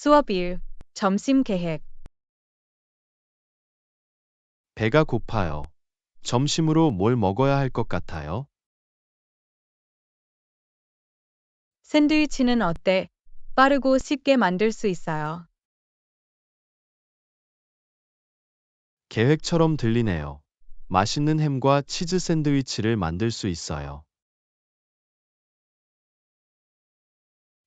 수업일, 점심 계획. 배가 고파요. 점심으로 뭘 먹어야 할 것 같아요? 샌드위치는 어때? 빠르고 쉽게 만들 수 있어요. 계획처럼 들리네요. 맛있는 햄과 치즈 샌드위치를 만들 수 있어요.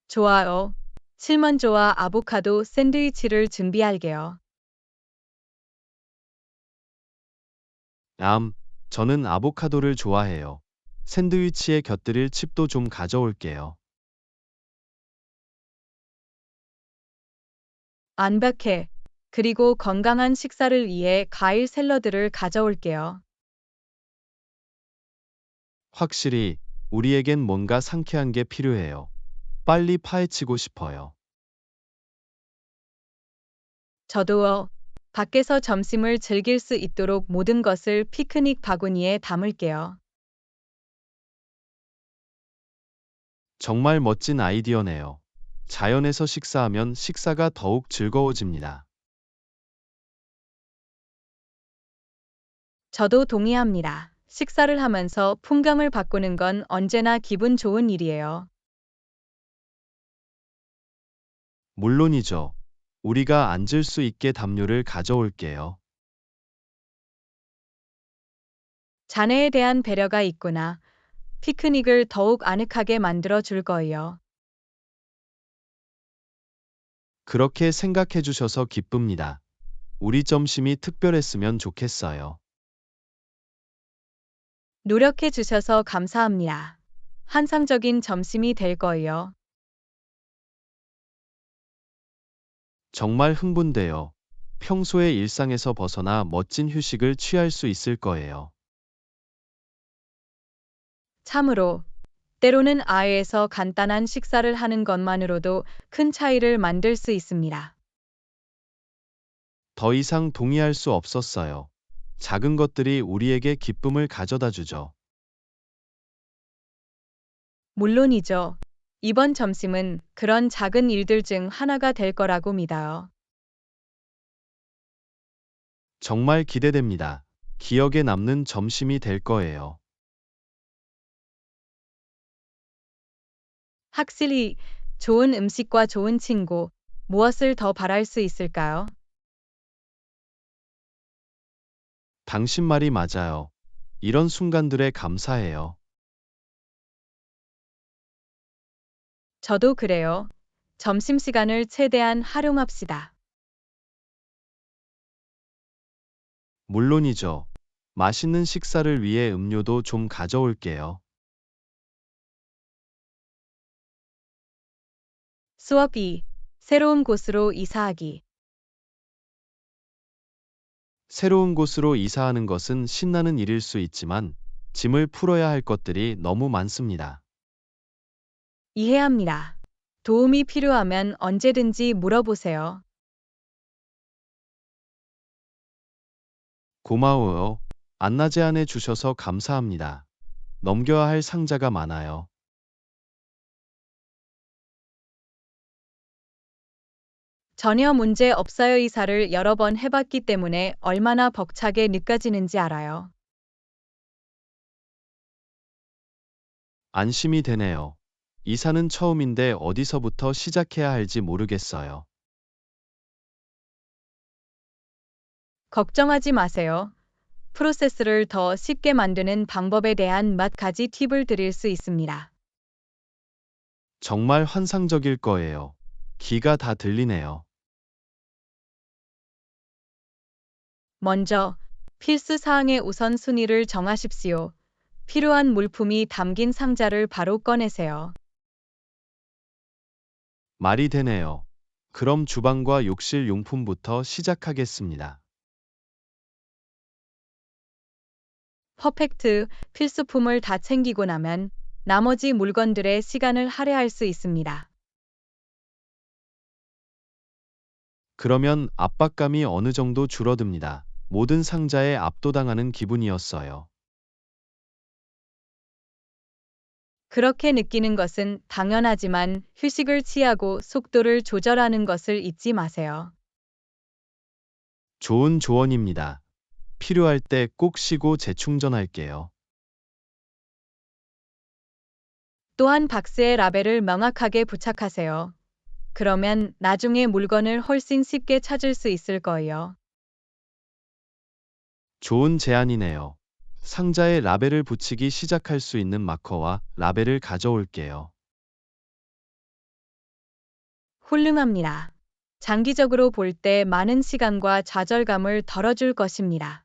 좋아요. 칠먼조와 아보카도 샌드위치를 준비할게요. 저는 아보카도를 좋아해요. 샌드위치에 곁들일 칩도 좀 가져올게요. 완벽해. 그리고 건강한 식사를 위해 과일 샐러드를 가져올게요. 확실히 우리에겐 뭔가 상쾌한 게 필요해요. 빨리 파헤치고 싶어요. 저도요. 밖에서 점심을 즐길 수 있도록 모든 것을 피크닉 바구니에 담을게요. 정말 멋진 아이디어네요. 자연에서 식사하면 식사가 더욱 즐거워집니다. 저도 동의합니다. 식사를 하면서 풍경을 바꾸는 건 언제나 기분 좋은 일이에요. 물론이죠. 우리가 앉을 수 있게 담요를 가져올게요. 자네에 대한 배려가 있구나. 피크닉을 더욱 아늑하게 만들어 줄 거예요. 그렇게 생각해 주셔서 기쁩니다. 우리 점심이 특별했으면 좋겠어요. 노력해 주셔서 감사합니다. 환상적인 점심이 될 거예요. 정말 흥분돼요. 평소의 일상에서 벗어나 멋진 휴식을 취할 수 있을 거예요. 참으로, 때로는 아이에서 간단한 식사를 하는 것만으로도 큰 차이를 만들 수 있습니다. 더 이상 동의할 수 없었어요. 작은 것들이 우리에게 기쁨을 가져다 주죠. 물론이죠. 이번 점심은 그런 작은 일들 중 하나가 될 거라고 믿어요. 정말 기대됩니다. 기억에 남는 점심이 될 거예요. 확실히 좋은 음식과 좋은 친구, 무엇을 더 바랄 수 있을까요? 당신 말이 맞아요. 이런 순간들에 감사해요. 저도 그래요. 점심시간을 최대한 활용합시다. 물론이죠. 맛있는 식사를 위해 음료도 좀 가져올게요. 수업 2. 새로운 곳으로 이사하기. 새로운 곳으로 이사하는 것은 신나는 일일 수 있지만 짐을 풀어야 할 것들이 너무 많습니다. 이해합니다. 도움이 필요하면 언제든지 물어보세요. 고마워요. 안나 제안해 주셔서 감사합니다. 넘겨야 할 상자가 많아요. 전혀 문제 없어요. 이사를 여러 번 해봤기 때문에 얼마나 벅차게 느껴지는지 알아요. 안심이 되네요. 이사는 처음인데 어디서부터 시작해야 할지 모르겠어요. 걱정하지 마세요. 프로세스를 더 쉽게 만드는 방법에 대한 몇 가지 팁을 드릴 수 있습니다. 정말 환상적일 거예요. 귀가 다 들리네요. 먼저, 필수 사항의 우선순위를 정하십시오. 필요한 물품이 담긴 상자를 바로 꺼내세요. 말이 되네요. 그럼 주방과 욕실 용품부터 시작하겠습니다. 퍼펙트, 필수품을 다 챙기고 나면 나머지 물건들의 시간을 할애할 수 있습니다. 그러면 압박감이 어느 정도 줄어듭니다. 모든 상자에 압도당하는 기분이었어요. 그렇게 느끼는 것은 당연하지만 휴식을 취하고 속도를 조절하는 것을 잊지 마세요. 좋은 조언입니다. 필요할 때 꼭 쉬고 재충전할게요. 또한 박스에 라벨을 명확하게 부착하세요. 그러면 나중에 물건을 훨씬 쉽게 찾을 수 있을 거예요. 좋은 제안이네요. 상자에 라벨을 붙이기 시작할 수 있는 마커와 라벨을 가져올게요. 훌륭합니다. 장기적으로 볼 때 많은 시간과 좌절감을 덜어줄 것입니다.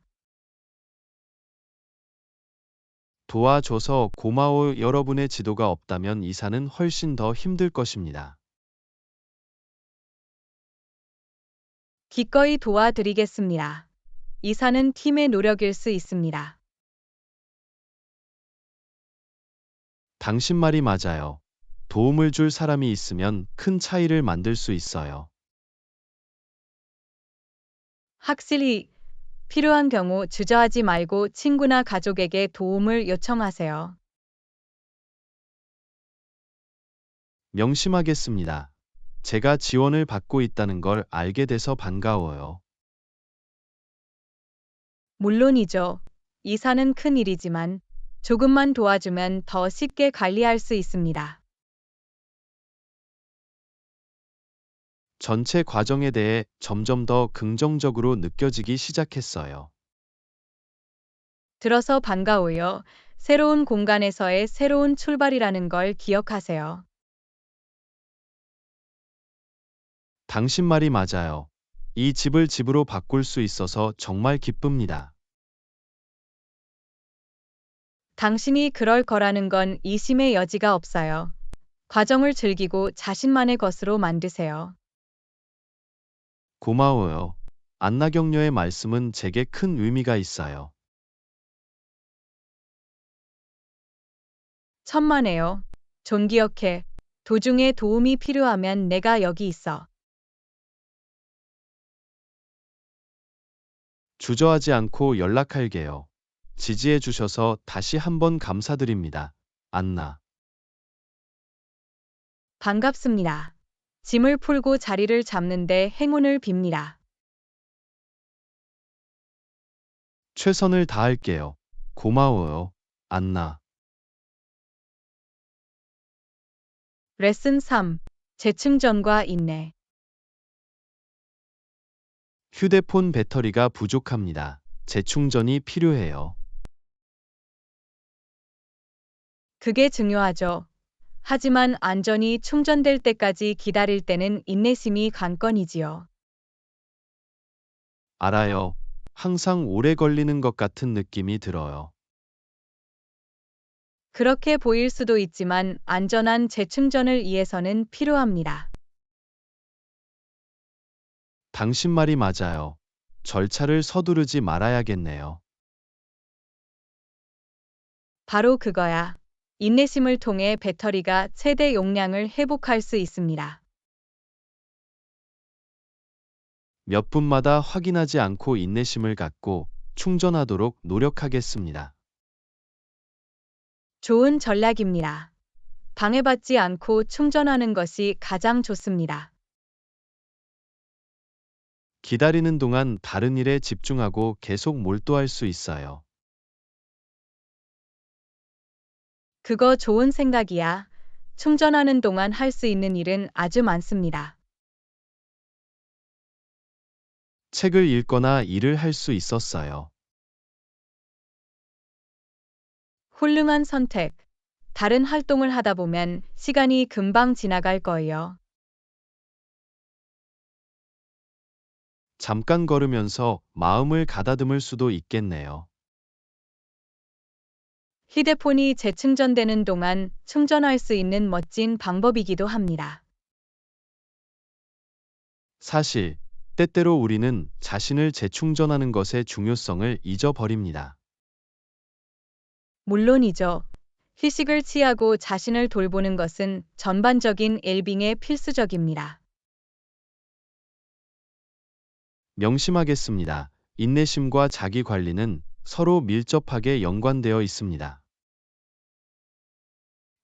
도와줘서 고마워. 여러분의 지도가 없다면 이사는 훨씬 더 힘들 것입니다. 기꺼이 도와드리겠습니다. 이사는 팀의 노력일 수 있습니다. 당신 말이 맞아요. 도움을 줄 사람이 있으면 큰 차이를 만들 수 있어요. 확실히 필요한 경우 주저하지 말고 친구나 가족에게 도움을 요청하세요. 명심하겠습니다. 제가 지원을 받고 있다는 걸 알게 돼서 반가워요. 물론이죠. 이사는 큰 일이지만 조금만 도와주면 더 쉽게 관리할 수 있습니다. 전체 과정에 대해 점점 더 긍정적으로 느껴지기 시작했어요. 들어서 반가워요. 새로운 공간에서의 새로운 출발이라는 걸 기억하세요. 당신 말이 맞아요. 이 집을 집으로 바꿀 수 있어서 정말 기쁩니다. 당신이 그럴 거라는 건 의심의 여지가 없어요. 과정을 즐기고 자신만의 것으로 만드세요. 고마워요. 안나 격려의 말씀은 제게 큰 의미가 있어요. 천만에요. 존기억해. 도중에 도움이 필요하면 내가 여기 있어. 주저하지 않고 연락할게요. 지지해 주셔서 다시 한번 감사드립니다. 안나. 반갑습니다. 짐을 풀고 자리를 잡는데 행운을 빕니다. 최선을 다할게요. 고마워요. 안나. 레슨 3. 재충전과 인내. 휴대폰 배터리가 부족합니다. 재충전이 필요해요. 그게 중요하죠. 하지만 안전이 충전될 때까지 기다릴 때는 인내심이 관건이지요. 알아요. 항상 오래 걸리는 것 같은 느낌이 들어요. 그렇게 보일 수도 있지만 안전한 재충전을 위해서는 필요합니다. 당신 말이 맞아요. 절차를 서두르지 말아야겠네요. 바로 그거야. 인내심을 통해 배터리가 최대 용량을 회복할 수 있습니다. 몇 분마다 확인하지 않고 인내심을 갖고 충전하도록 노력하겠습니다. 좋은 전략입니다. 방해받지 않고 충전하는 것이 가장 좋습니다. 기다리는 동안 다른 일에 집중하고 계속 몰두할 수 있어요. 그거 좋은 생각이야. 충전하는 동안 할 수 있는 일은 아주 많습니다. 책을 읽거나 일을 할 수 있었어요. 훌륭한 선택. 다른 활동을 하다 보면 시간이 금방 지나갈 거예요. 잠깐 걸으면서 마음을 가다듬을 수도 있겠네요. 휴대폰이 재충전되는 동안 충전할 수 있는 멋진 방법이기도 합니다. 사실, 때때로 우리는 자신을 재충전하는 것의 중요성을 잊어버립니다. 물론이죠. 휴식을 취하고 자신을 돌보는 것은 전반적인 웰빙에 필수적입니다. 명심하겠습니다. 인내심과 자기 관리는 서로 밀접하게 연관되어 있습니다.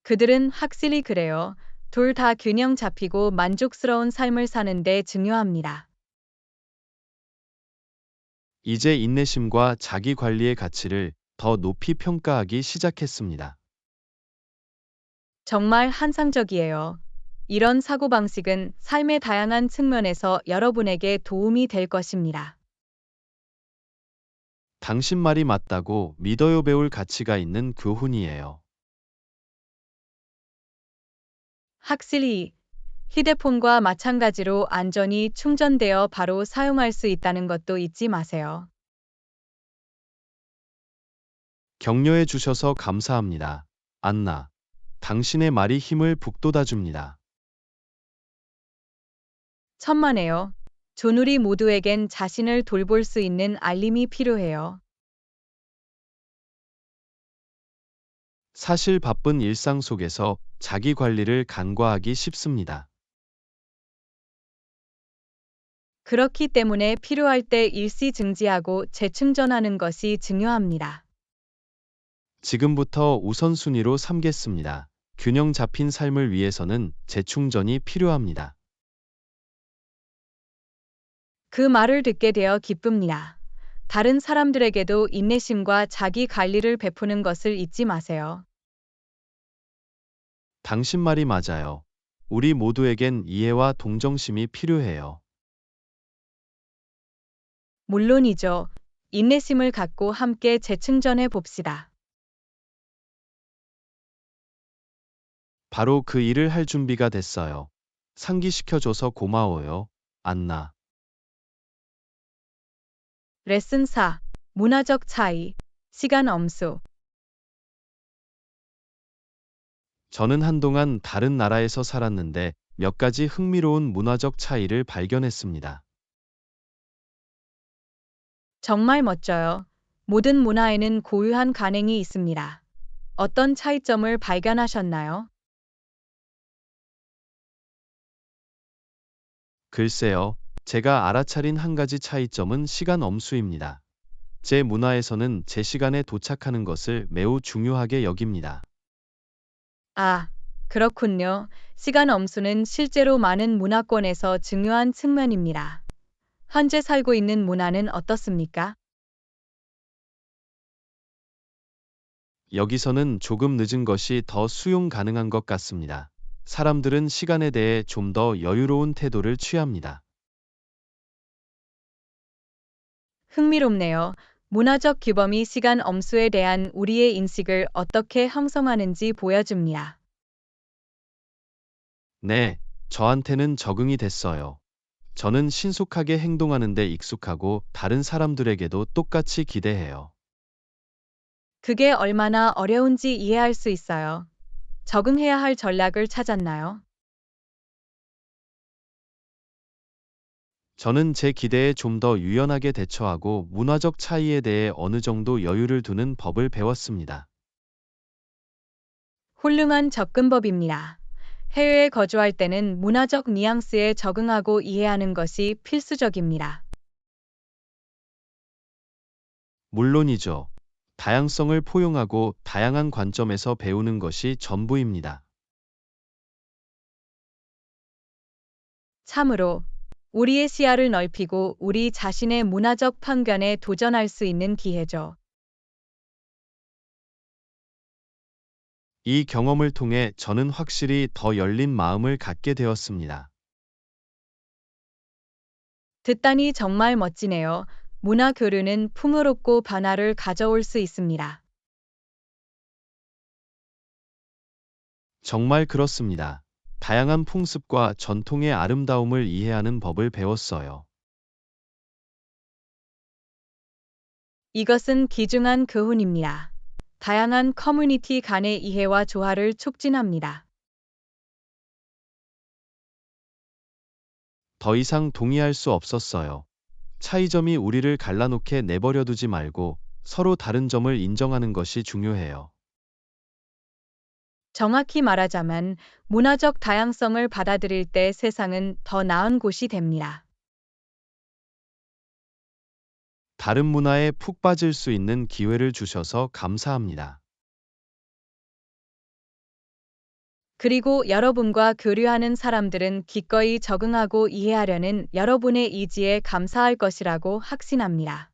그들은 확실히 그래요. 둘 다 균형 잡히고 만족스러운 삶을 사는데 중요합니다. 이제 인내심과 자기 관리의 가치를 더 높이 평가하기 시작했습니다. 정말 환상적이에요. 이런 사고방식은 삶의 다양한 측면에서 여러분에게 도움이 될 것입니다. 당신 말이 맞다고 믿어요. 배울 가치가 있는 교훈이에요. 확실히 휴대폰과 마찬가지로 안전이 충전되어 바로 사용할 수 있다는 것도 잊지 마세요. 격려해 주셔서 감사합니다. 안나. 당신의 말이 힘을 북돋아줍니다. 천만에요. 조누리 모두에겐 자신을 돌볼 수 있는 알림이 필요해요. 사실 바쁜 일상 속에서 자기 관리를 간과하기 쉽습니다. 그렇기 때문에 필요할 때 일시 중지하고 재충전하는 것이 중요합니다. 지금부터 우선순위로 삼겠습니다. 균형 잡힌 삶을 위해서는 재충전이 필요합니다. 그 말을 듣게 되어 기쁩니다. 다른 사람들에게도 인내심과 자기 관리를 베푸는 것을 잊지 마세요. 당신 말이 맞아요. 우리 모두에겐 이해와 동정심이 필요해요. 물론이죠. 인내심을 갖고 함께 재충전해 봅시다. 바로 그 일을 할 준비가 됐어요. 상기시켜줘서 고마워요. 안나. 레슨 4. 문화적 차이. 시간 엄수. 저는 한동안 다른 나라에서 살았는데 몇 가지 흥미로운 문화적 차이를 발견했습니다. 정말 멋져요. 모든 문화에는 고유한 간행이 있습니다. 어떤 차이점을 발견하셨나요? 글쎄요, 제가 알아차린 한 가지 차이점은 시간 엄수입니다. 제 문화에서는 제 시간에 도착하는 것을 매우 중요하게 여깁니다. 아, 그렇군요. 시간 엄수는 실제로 많은 문화권에서 중요한 측면입니다. 현재 살고 있는 문화는 어떻습니까? 여기서는 조금 늦은 것이 더 수용 가능한 것 같습니다. 사람들은 시간에 대해 좀 더 여유로운 태도를 취합니다. 흥미롭네요. 문화적 규범이 시간 엄수에 대한 우리의 인식을 어떻게 형성하는지 보여줍니다. 네, 저한테는 적응이 됐어요. 저는 신속하게 행동하는 데 익숙하고 다른 사람들에게도 똑같이 기대해요. 그게 얼마나 어려운지 이해할 수 있어요. 적응해야 할 전략을 찾았나요? 저는 제 기대에 좀 더 유연하게 대처하고 문화적 차이에 대해 어느 정도 여유를 두는 법을 배웠습니다. 훌륭한 접근법입니다. 해외에 거주할 때는 문화적 뉘앙스에 적응하고 이해하는 것이 필수적입니다. 물론이죠. 다양성을 포용하고 다양한 관점에서 배우는 것이 전부입니다. 참으로, 우리의 시야를 넓히고 우리 자신의 문화적 편견에 도전할 수 있는 기회죠. 이 경험을 통해 저는 확실히 더 열린 마음을 갖게 되었습니다. 듣다니 정말 멋지네요. 문화 교류는 풍요롭고 변화를 가져올 수 있습니다. 정말 그렇습니다. 다양한 풍습과 전통의 아름다움을 이해하는 법을 배웠어요. 이것은 귀중한 교훈입니다. 다양한 커뮤니티 간의 이해와 조화를 촉진합니다. 더 이상 동의할 수 없었어요. 차이점이 우리를 갈라놓게 내버려 두지 말고 서로 다른 점을 인정하는 것이 중요해요. 정확히 말하자면 문화적 다양성을 받아들일 때 세상은 더 나은 곳이 됩니다. 다른 문화에 푹 빠질 수 있는 기회를 주셔서 감사합니다. 그리고 여러분과 교류하는 사람들은 기꺼이 적응하고 이해하려는 여러분의 의지에 감사할 것이라고 확신합니다.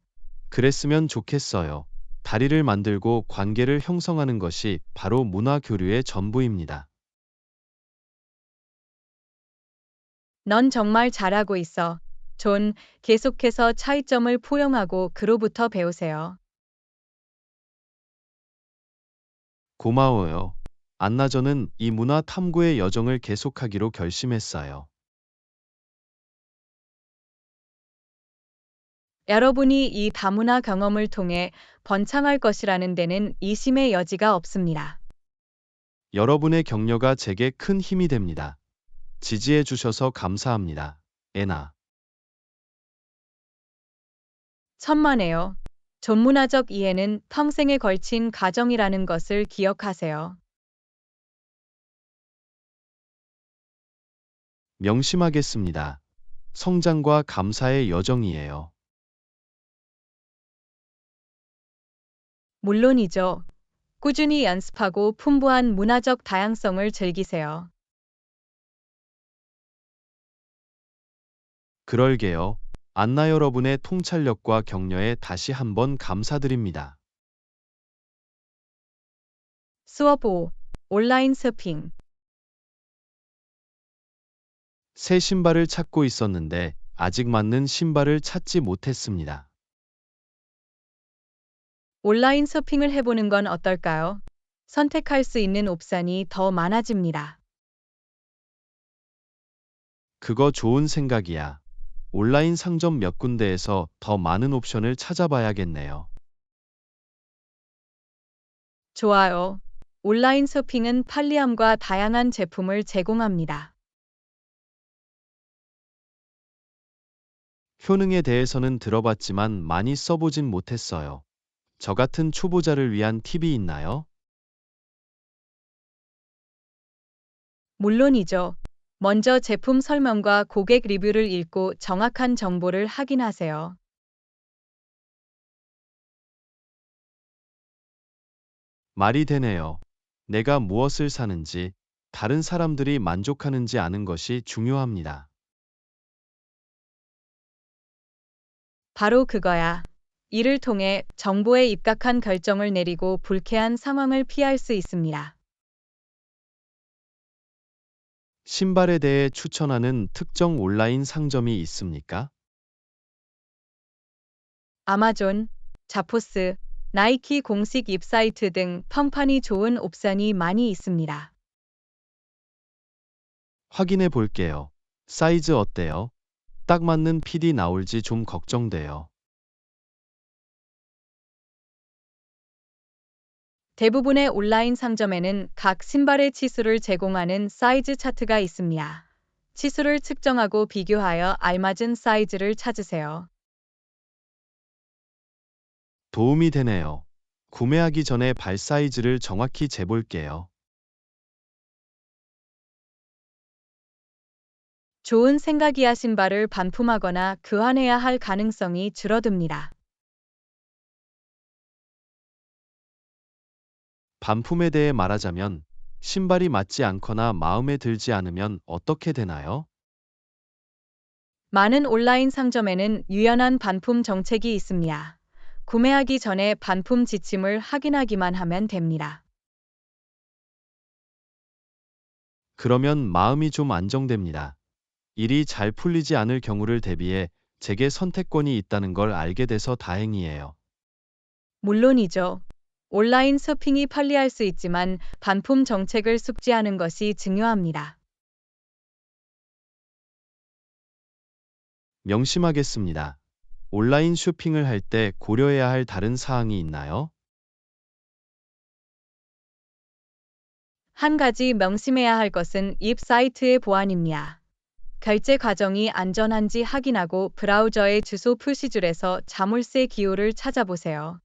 그랬으면 좋겠어요. 다리를 만들고 관계를 형성하는 것이 바로 문화 교류의 전부입니다. 넌 정말 잘하고 있어. 존, 계속해서 차이점을 포용하고 그로부터 배우세요. 고마워요. 안나 저는 이 문화 탐구의 여정을 계속하기로 결심했어요. 여러분이 이 다문화 경험을 통해 번창할 것이라는 데는 이심의 여지가 없습니다. 여러분의 격려가 제게 큰 힘이 됩니다. 지지해 주셔서 감사합니다. 애나. 천만에요. 전문화적 이해는 평생에 걸친 과정이라는 것을 기억하세요. 명심하겠습니다. 성장과 감사의 여정이에요. 물론이죠. 꾸준히 연습하고 풍부한 문화적 다양성을 즐기세요. 그럴게요. 안나 여러분의 통찰력과 격려에 다시 한번 감사드립니다. 수업 5. 온라인 서핑. 새 신발을 찾고 있었는데 아직 맞는 신발을 찾지 못했습니다. 온라인 서핑을 해보는 건 어떨까요? 선택할 수 있는 옵션이 더 많아집니다. 그거 좋은 생각이야. 온라인 상점 몇 군데에서 더 많은 옵션을 찾아봐야겠네요. 좋아요. 온라인 서핑은 편리함과 다양한 제품을 제공합니다. 효능에 대해서는 들어봤지만 많이 써보진 못했어요. 저 같은 초보자를 위한 팁이 있나요? 물론이죠. 먼저 제품 설명과 고객 리뷰를 읽고 정확한 정보를 확인하세요. 말이 되네요. 내가 무엇을 사는지, 다른 사람들이 만족하는지 아는 것이 중요합니다. 바로 그거야. 이를 통해 정보에 입각한 결정을 내리고 불쾌한 상황을 피할 수 있습니다. 신발에 대해 추천하는 특정 온라인 상점이 있습니까? 아마존, 자포스, 나이키 공식 웹사이트 등 평판이 좋은 옵션이 많이 있습니다. 확인해 볼게요. 사이즈 어때요? 딱 맞는 핏이 나올지 좀 걱정돼요. 대부분의 온라인 상점에는 각 신발의 치수를 제공하는 사이즈 차트가 있습니다. 치수를 측정하고 비교하여 알맞은 사이즈를 찾으세요. 도움이 되네요. 구매하기 전에 발 사이즈를 정확히 재볼게요. 좋은 생각이야 신발을 반품하거나 교환해야 할 가능성이 줄어듭니다. 반품에 대해 말하자면, 신발이 맞지 않거나 마음에 들지 않으면 어떻게 되나요? 많은 온라인 상점에는 유연한 반품 정책이 있습니다. 구매하기 전에 반품 지침을 확인하기만 하면 됩니다. 그러면 마음이 좀 안정됩니다. 일이 잘 풀리지 않을 경우를 대비해 제게 선택권이 있다는 걸 알게 돼서 다행이에요. 물론이죠. 온라인 쇼핑이 편리할 수 있지만 반품 정책을 숙지하는 것이 중요합니다. 명심하겠습니다. 온라인 쇼핑을 할 때 고려해야 할 다른 사항이 있나요? 한 가지 명심해야 할 것은 입 사이트의 보안입니다. 결제 과정이 안전한지 확인하고 브라우저의 주소 표시줄에서 자물쇠 기호를 찾아보세요.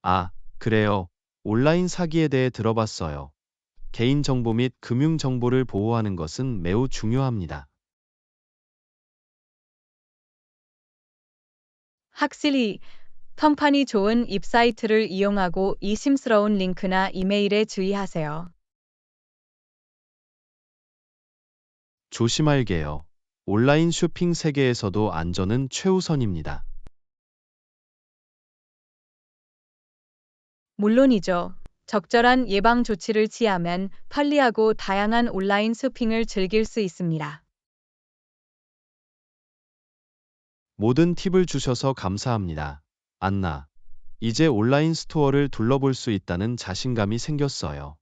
아, 그래요. 온라인 사기에 대해 들어봤어요. 개인정보 및 금융정보를 보호하는 것은 매우 중요합니다. 확실히 평판이 좋은 입사이트를 이용하고 의심스러운 링크나 이메일에 주의하세요. 조심할게요. 온라인 쇼핑 세계에서도 안전은 최우선입니다. 물론이죠. 적절한 예방 조치를 취하면 편리하고 다양한 온라인 쇼핑을 즐길 수 있습니다. 모든 팁을 주셔서 감사합니다. 안나. 이제 온라인 스토어를 둘러볼 수 있다는 자신감이 생겼어요.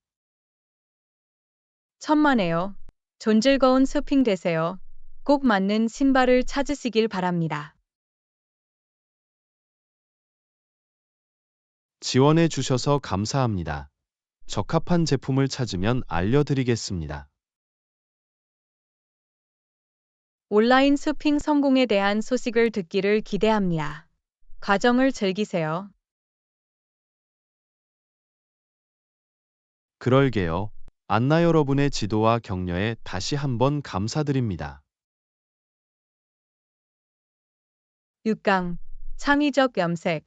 천만에요. 존즐거운 쇼핑 되세요. 꼭 맞는 신발을 찾으시길 바랍니다. 지원해 주셔서 감사합니다. 적합한 제품을 찾으면 알려드리겠습니다. 온라인 쇼핑 성공에 대한 소식을 듣기를 기대합니다. 과정을 즐기세요. 그럴게요. 안나 여러분의 지도와 격려에 다시 한번 감사드립니다. 6강. 창의적 염색.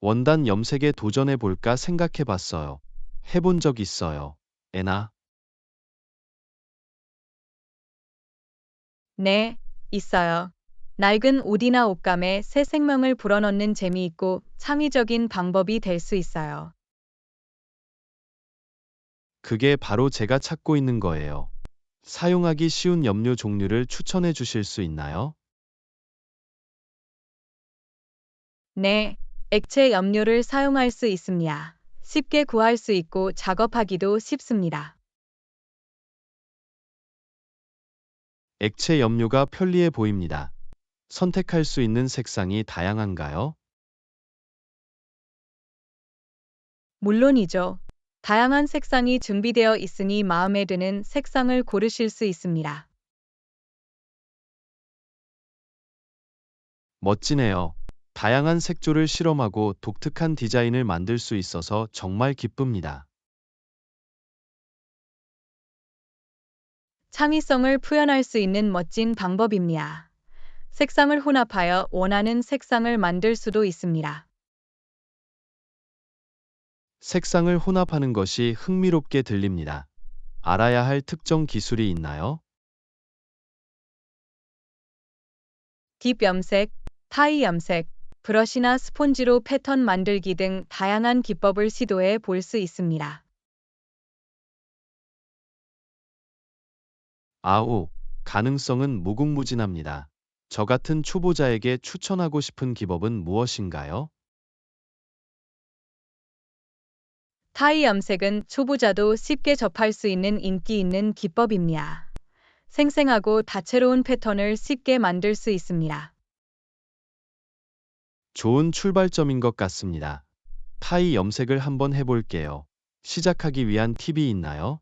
원단 염색에 도전해 볼까 생각해 봤어요. 해본 적 있어요. 에나? 네, 있어요. 낡은 옷이나 옷감에 새 생명을 불어넣는 재미있고 창의적인 방법이 될 수 있어요. 그게 바로 제가 찾고 있는 거예요. 사용하기 쉬운 염료 종류를 추천해 주실 수 있나요? 네, 액체 염료를 사용할 수 있습니다. 쉽게 구할 수 있고 작업하기도 쉽습니다. 액체 염료가 편리해 보입니다. 선택할 수 있는 색상이 다양한가요? 물론이죠. 다양한 색상이 준비되어 있으니 마음에 드는 색상을 고르실 수 있습니다. 멋지네요. 다양한 색조를 실험하고 독특한 디자인을 만들 수 있어서 정말 기쁩니다. 창의성을 표현할 수 있는 멋진 방법입니다. 색상을 혼합하여 원하는 색상을 만들 수도 있습니다. 색상을 혼합하는 것이 흥미롭게 들립니다. 알아야 할 특정 기술이 있나요? 딥 염색, 타이 염색, 브러쉬나 스폰지로 패턴 만들기 등 다양한 기법을 시도해 볼 수 있습니다. 아우, 가능성은 무궁무진합니다. 저 같은 초보자에게 추천하고 싶은 기법은 무엇인가요? 타이 염색은 초보자도 쉽게 접할 수 있는 인기 있는 기법입니다. 생생하고 다채로운 패턴을 쉽게 만들 수 있습니다. 좋은 출발점인 것 같습니다. 타이 염색을 한번 해볼게요. 시작하기 위한 팁이 있나요?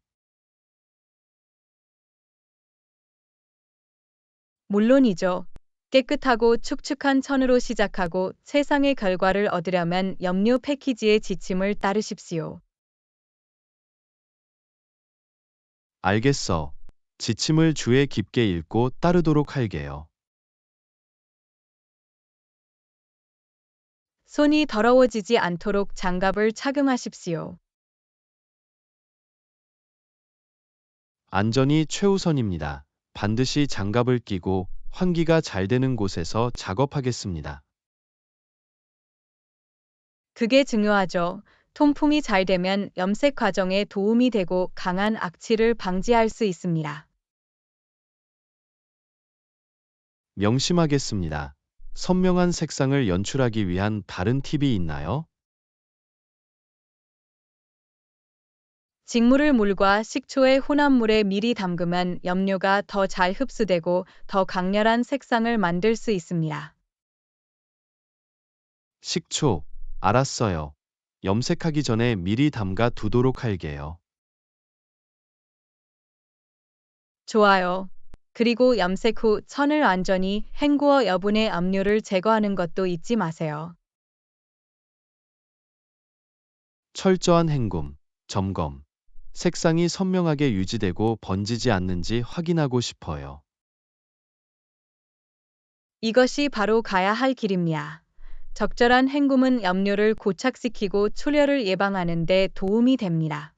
물론이죠. 깨끗하고 축축한 천으로 시작하고 최상의 결과를 얻으려면 염료 패키지의 지침을 따르십시오. 알겠어. 지침을 주의 깊게 읽고 따르도록 할게요. 손이 더러워지지 않도록 장갑을 착용하십시오. 안전이 최우선입니다. 반드시 장갑을 끼고 환기가 잘 되는 곳에서 작업하겠습니다. 그게 중요하죠. 통풍이 잘 되면 염색 과정에 도움이 되고 강한 악취를 방지할 수 있습니다. 명심하겠습니다. 선명한 색상을 연출하기 위한 다른 팁이 있나요? 직물을 물과 식초의 혼합물에 미리 담그면 염료가 더 잘 흡수되고 더 강렬한 색상을 만들 수 있습니다. 식초. 알았어요. 염색하기 전에 미리 담가 두도록 할게요. 좋아요. 그리고 염색 후 천을 완전히 헹구어 여분의 압류를 제거하는 것도 잊지 마세요. 철저한 헹굼, 점검. 색상이 선명하게 유지되고 번지지 않는지 확인하고 싶어요. 이것이 바로 가야 할 길입니다. 적절한 헹굼은 염료를 고착시키고 출혈을 예방하는 데 도움이 됩니다.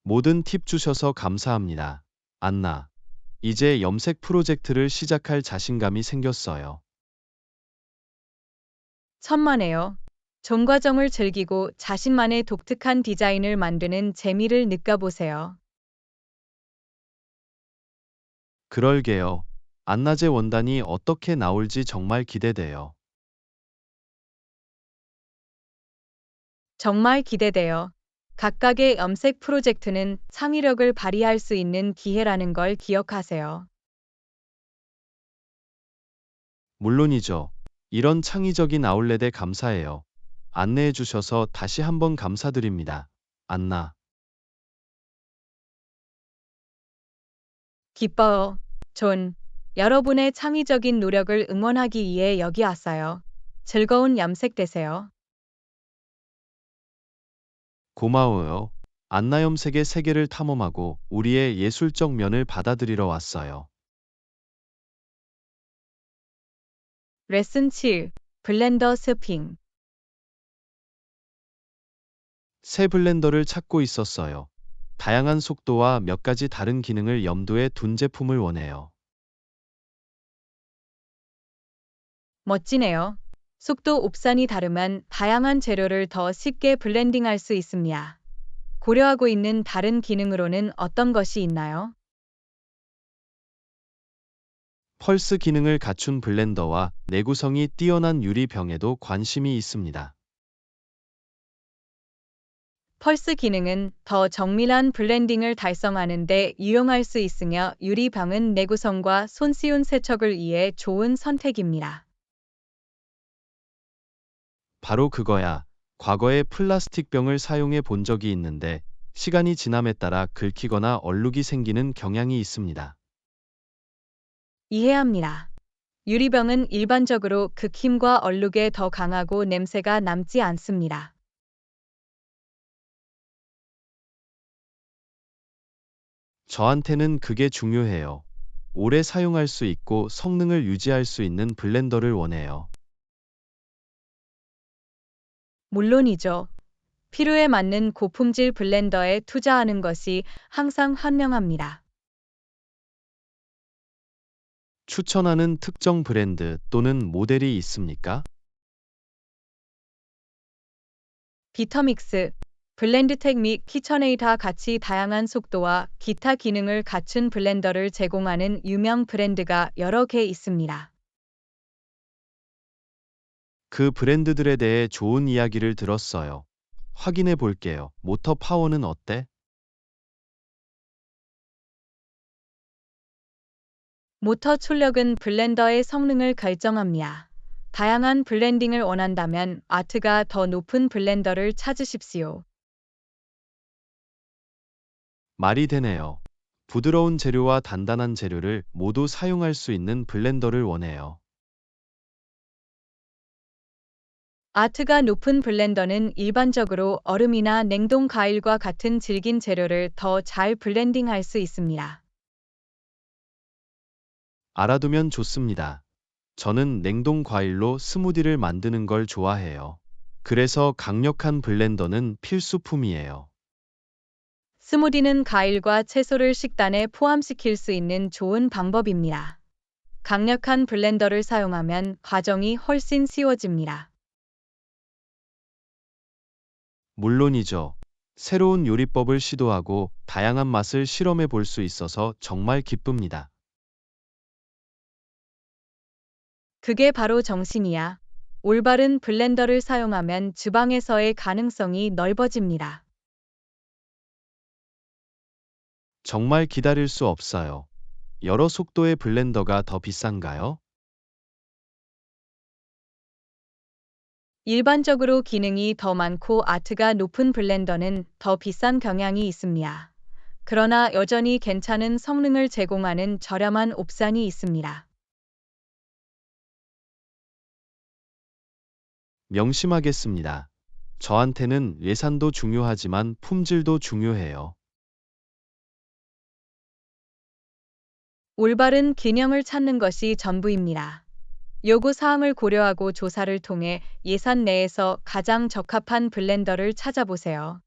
모든 팁 주셔서 감사합니다. 안나. 이제 염색 프로젝트를 시작할 자신감이 생겼어요. 천만에요. 전 과정을 즐기고 자신만의 독특한 디자인을 만드는 재미를 느껴보세요. 그럴게요. 안나제 원단이 어떻게 나올지 정말 기대돼요. 정말 기대돼요. 각각의 염색 프로젝트는 창의력을 발휘할 수 있는 기회라는 걸 기억하세요. 물론이죠. 이런 창의적인 아울렛에 감사해요. 안내해 주셔서 다시 한번 감사드립니다. 안나. 기뻐요. 존. 여러분의 창의적인 노력을 응원하기 위해 여기 왔어요. 즐거운 염색 되세요. 고마워요. 안나 염색의 세계를 탐험하고 우리의 예술적 면을 받아들이러 왔어요. 레슨 7. 블렌더 스핑. 새 블렌더를 찾고 있었어요. 다양한 속도와 몇 가지 다른 기능을 염두에 둔 제품을 원해요. 멋지네요. 속도 옵션이 다르면 다양한 재료를 더 쉽게 블렌딩할 수 있습니다. 고려하고 있는 다른 기능으로는 어떤 것이 있나요? 펄스 기능을 갖춘 블렌더와 내구성이 뛰어난 유리병에도 관심이 있습니다. 펄스 기능은 더 정밀한 블렌딩을 달성하는 데 유용할 수 있으며 유리병은 내구성과 손쉬운 세척을 위해 좋은 선택입니다. 바로 그거야. 과거에 플라스틱 병을 사용해 본 적이 있는데 시간이 지남에 따라 긁히거나 얼룩이 생기는 경향이 있습니다. 이해합니다. 유리병은 일반적으로 극힘과 얼룩에 더 강하고 냄새가 남지 않습니다. 저한테는 그게 중요해요. 오래 사용할 수 있고 성능을 유지할 수 있는 블렌더를 원해요. 물론이죠. 필요에 맞는 고품질 블렌더에 투자하는 것이 항상 현명합니다. 추천하는 특정 브랜드 또는 모델이 있습니까? 비터믹스, 블렌드텍 및 키처네이다 같이 다양한 속도와 기타 기능을 갖춘 블렌더를 제공하는 유명 브랜드가 여러 개 있습니다. 그 브랜드들에 대해 좋은 이야기를 들었어요. 확인해 볼게요. 모터 파워는 어때? 모터 출력은 블렌더의 성능을 결정합니다. 다양한 블렌딩을 원한다면 아트가 더 높은 블렌더를 찾으십시오. 말이 되네요. 부드러운 재료와 단단한 재료를 모두 사용할 수 있는 블렌더를 원해요. 아트가 높은 블렌더는 일반적으로 얼음이나 냉동 과일과 같은 질긴 재료를 더 잘 블렌딩할 수 있습니다. 알아두면 좋습니다. 저는 냉동 과일로 스무디를 만드는 걸 좋아해요. 그래서 강력한 블렌더는 필수품이에요. 스무디는 과일과 채소를 식단에 포함시킬 수 있는 좋은 방법입니다. 강력한 블렌더를 사용하면 과정이 훨씬 쉬워집니다. 물론이죠. 새로운 요리법을 시도하고 다양한 맛을 실험해 볼 수 있어서 정말 기쁩니다. 그게 바로 정신이야. 올바른 블렌더를 사용하면 주방에서의 가능성이 넓어집니다. 정말 기다릴 수 없어요. 여러 속도의 블렌더가 더 비싼가요? 일반적으로 기능이 더 많고 아트가 높은 블렌더는 더 비싼 경향이 있습니다. 그러나 여전히 괜찮은 성능을 제공하는 저렴한 옵션이 있습니다. 명심하겠습니다. 저한테는 예산도 중요하지만 품질도 중요해요. 올바른 균형을 찾는 것이 전부입니다. 요구 사항을 고려하고 조사를 통해 예산 내에서 가장 적합한 블렌더를 찾아보세요.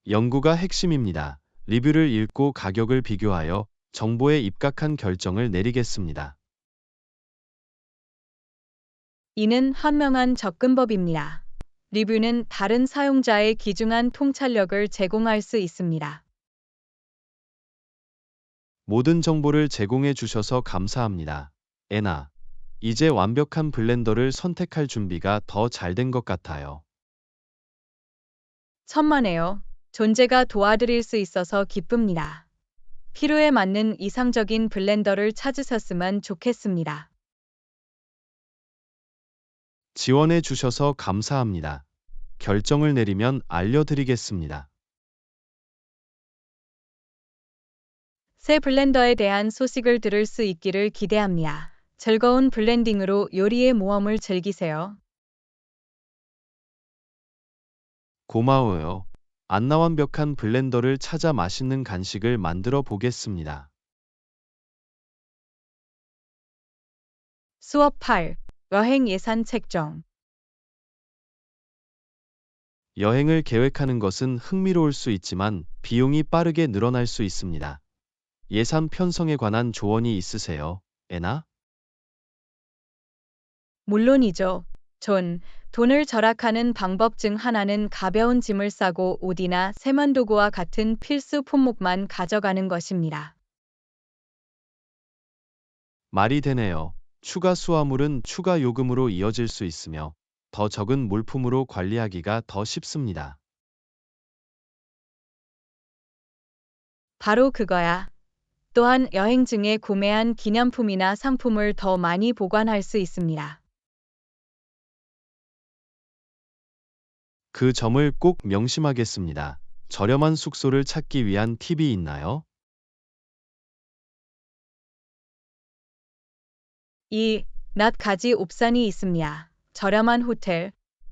연구가 핵심입니다. 리뷰를 읽고 가격을 비교하여 정보에 입각한 결정을 내리겠습니다. 이는 현명한 접근법입니다. 리뷰는 다른 사용자의 귀중한 통찰력을 제공할 수 있습니다. 모든 정보를 제공해 주셔서 감사합니다. 애나, 이제 완벽한 블렌더를 선택할 준비가 더 잘 된 것 같아요. 천만에요. 존재가 도와드릴 수 있어서 기쁩니다. 필요에 맞는 이상적인 블렌더를 찾으셨으면 좋겠습니다. 지원해 주셔서 감사합니다. 결정을 내리면 알려드리겠습니다. 새 블렌더에 대한 소식을 들을 수 있기를 기대합니다. 즐거운 블렌딩으로 요리의 모험을 즐기세요. 고마워요. 안나 완벽한 블렌더를 찾아 맛있는 간식을 만들어 보겠습니다. 수업 8. 여행 예산 책정. 여행을 계획하는 것은 흥미로울 수 있지만 비용이 빠르게 늘어날 수 있습니다. 예산 편성에 관한 조언이 있으세요, 애나? 물론이죠. 돈을 절약하는 방법 중 하나는 가벼운 짐을 싸고 옷이나 세면도구와 같은 필수 품목만 가져가는 것입니다. 말이 되네요. 추가 수화물은 추가 요금으로 이어질 수 있으며 더 적은 물품으로 관리하기가 더 쉽습니다. 바로 그거야. 또한 여행 중에 구매한 기념품이나 상품을 더 많이 보관할 수 있습니다. 그 점을 꼭 명심하겠습니다. 저렴한 숙소를 찾기 위한 팁이 있나요? 낮 가지 옵션이 있습니다. 저렴한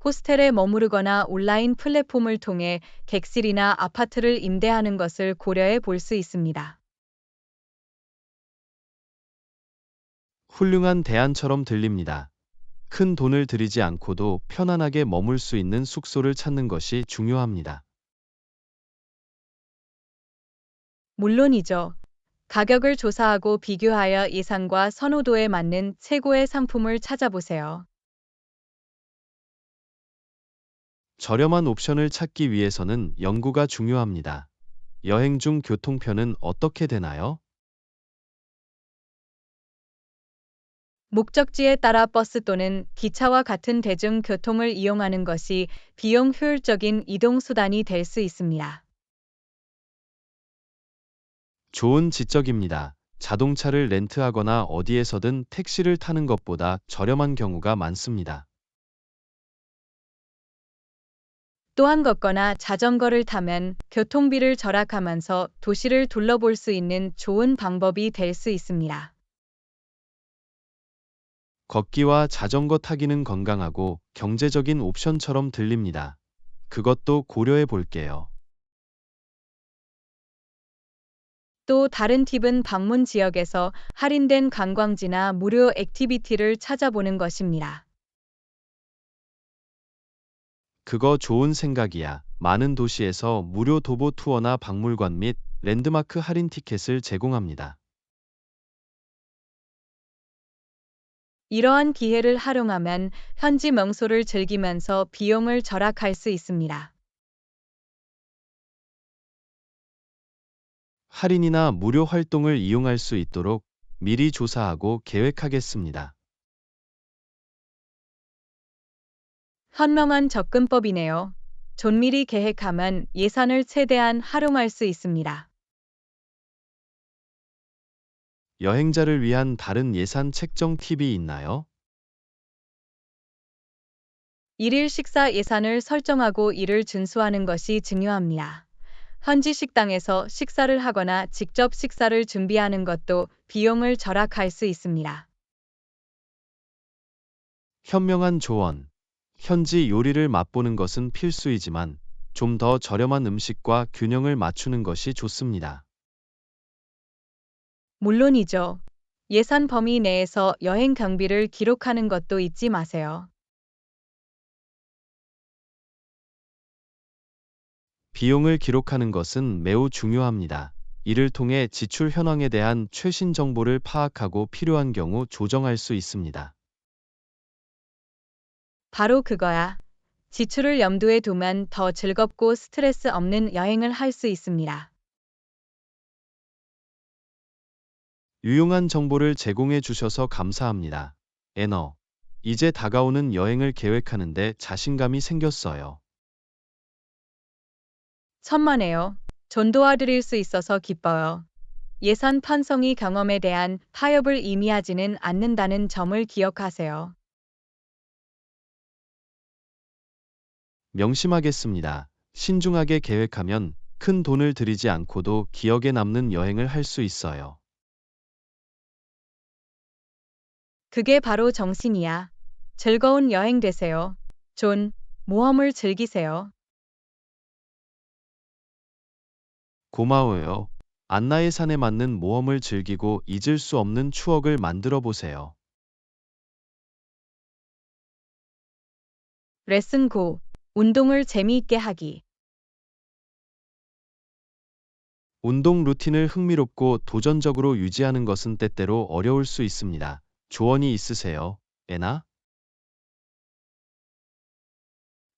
호스텔에 머무르거나 온라인 플랫폼을 통해 객실이나 아파트를 임대하는 것을 고려해 볼 수 있습니다. 훌륭한 대안처럼 들립니다. 큰 돈을 들이지 않고도 편안하게 머물 수 있는 숙소를 찾는 것이 중요합니다. 물론이죠. 가격을 조사하고 비교하여 예산과 선호도에 맞는 최고의 상품을 찾아보세요. 저렴한 옵션을 찾기 위해서는 연구가 중요합니다. 여행 중 교통편은 어떻게 되나요? 목적지에 따라 버스 또는 기차와 같은 대중교통을 이용하는 것이 비용 효율적인 이동 수단이 될 수 있습니다. 좋은 지적입니다. 자동차를 렌트하거나 어디에서든 택시를 타는 것보다 저렴한 경우가 많습니다. 또한 걷거나 자전거를 타면 교통비를 절약하면서 도시를 둘러볼 수 있는 좋은 방법이 될 수 있습니다. 걷기와 자전거 타기는 건강하고 경제적인 옵션처럼 들립니다. 그것도 고려해 볼게요. 또 다른 팁은 방문 지역에서 할인된 관광지나 무료 액티비티를 찾아보는 것입니다. 그거 좋은 생각이야. 많은 도시에서 무료 도보 투어나 박물관 및 랜드마크 할인 티켓을 제공합니다. 이러한 기회를 활용하면 현지 명소를 즐기면서 비용을 절약할 수 있습니다. 할인이나 무료 활동을 이용할 수 있도록 미리 조사하고 계획하겠습니다. 현명한 접근법이네요. 존미리 계획하면 예산을 최대한 활용할 수 있습니다. 여행자를 위한 다른 예산 책정 팁이 있나요? 일일 식사 예산을 설정하고 이를 준수하는 것이 중요합니다. 현지 식당에서 식사를 하거나 직접 식사를 준비하는 것도 비용을 절약할 수 있습니다. 현명한 조언. 현지 요리를 맛보는 것은 필수이지만 좀 더 저렴한 음식과 균형을 맞추는 것이 좋습니다. 물론이죠. 예산 범위 내에서 여행 경비를 기록하는 것도 잊지 마세요. 비용을 기록하는 것은 매우 중요합니다. 이를 통해 지출 현황에 대한 최신 정보를 파악하고 필요한 경우 조정할 수 있습니다. 바로 그거야. 지출을 염두에 두면 더 즐겁고 스트레스 없는 여행을 할 수 있습니다. 유용한 정보를 제공해 주셔서 감사합니다. 애너. 이제 다가오는 여행을 계획하는데 자신감이 생겼어요. 천만에요. 전도와드릴 수 있어서 기뻐요. 예산 편성이 경험에 대한 타협을 의미하지는 않는다는 점을 기억하세요. 명심하겠습니다. 신중하게 계획하면 큰 돈을 들이지 않고도 기억에 남는 여행을 할 수 있어요. 그게 바로 정신이야. 즐거운 여행 되세요. 존, 모험을 즐기세요. 고마워요. 안나의 산에 맞는 모험을 즐기고 잊을 수 없는 추억을 만들어 보세요. 레슨 9. 운동을 재미있게 하기. 운동 루틴을 흥미롭고 도전적으로 유지하는 것은 때때로 어려울 수 있습니다. 조언이 있으세요, 애나?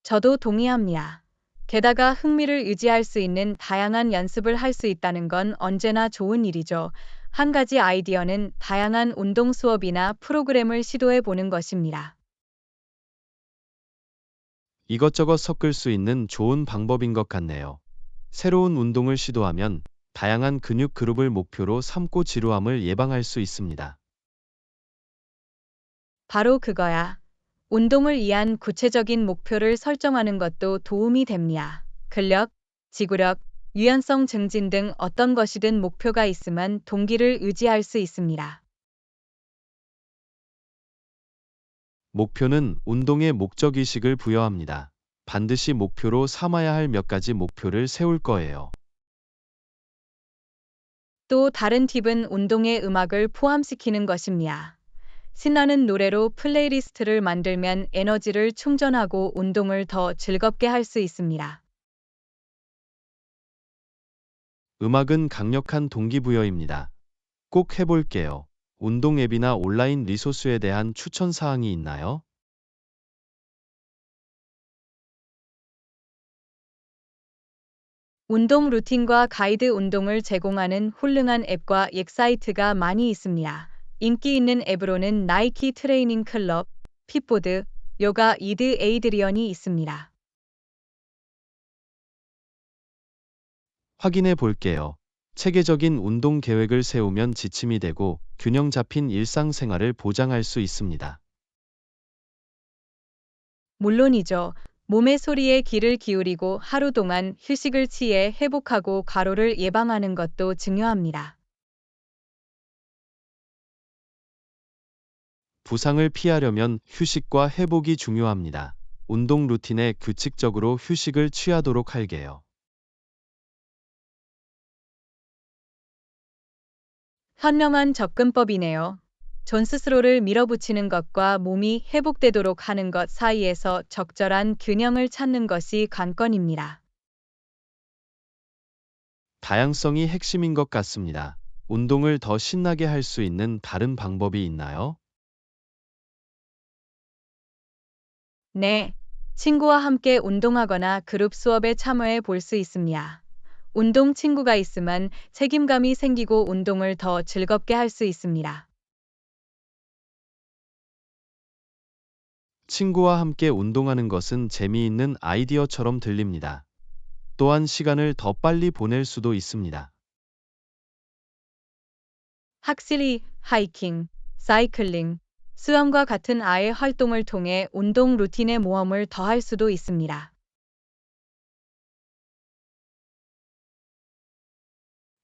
저도 동의합니다. 게다가 흥미를 유지할 수 있는 다양한 연습을 할 수 있다는 건 언제나 좋은 일이죠. 한 가지 아이디어는 다양한 운동 수업이나 프로그램을 시도해 보는 것입니다. 이것저것 섞을 수 있는 좋은 방법인 것 같네요. 새로운 운동을 시도하면 다양한 근육 그룹을 목표로 삼고 지루함을 예방할 수 있습니다. 바로 그거야. 운동을 위한 구체적인 목표를 설정하는 것도 도움이 됩니다. 근력, 지구력, 유연성 증진 등 어떤 것이든 목표가 있으면 동기를 유지할 수 있습니다. 목표는 운동의 목적의식을 부여합니다. 반드시 목표로 삼아야 할 몇 가지 목표를 세울 거예요. 또 다른 팁은 운동에 음악을 포함시키는 것입니다. 신나는 노래로 플레이리스트를 만들면 에너지를 충전하고 운동을 더 즐겁게 할 수 있습니다. 음악은 강력한 동기부여입니다. 꼭 해볼게요. 운동 앱이나 온라인 리소스에 대한 추천 사항이 있나요? 운동 루틴과 가이드 운동을 제공하는 훌륭한 앱과 웹사이트가 많이 있습니다. 인기 있는 앱으로는 나이키 트레이닝 클럽, 핏보드, 요가 이드 에이드리언이 있습니다. 확인해 볼게요. 체계적인 운동 계획을 세우면 지침이 되고 균형 잡힌 일상생활을 보장할 수 있습니다. 물론이죠. 몸의 소리에 귀를 기울이고 하루 동안 휴식을 취해 회복하고 과로를 예방하는 것도 중요합니다. 부상을 피하려면 휴식과 회복이 중요합니다. 운동 루틴에 규칙적으로 휴식을 취하도록 할게요. 현명한 접근법이네요. 존 스스로를 밀어붙이는 것과 몸이 회복되도록 하는 것 사이에서 적절한 균형을 찾는 것이 관건입니다. 다양성이 핵심인 것 같습니다. 운동을 더 신나게 할 수 있는 다른 방법이 있나요? 네. 친구와 함께 운동하거나 그룹 수업에 참여해 볼 수 있습니다. 운동 친구가 있으면 책임감이 생기고 운동을 더 즐겁게 할 수 있습니다. 친구와 함께 운동하는 것은 재미있는 아이디어처럼 들립니다. 또한 시간을 더 빨리 보낼 수도 있습니다. 확실히 하이킹, 사이클링, 수영과 같은 아의 활동을 통해 운동 루틴의 모험을 더할 수도 있습니다.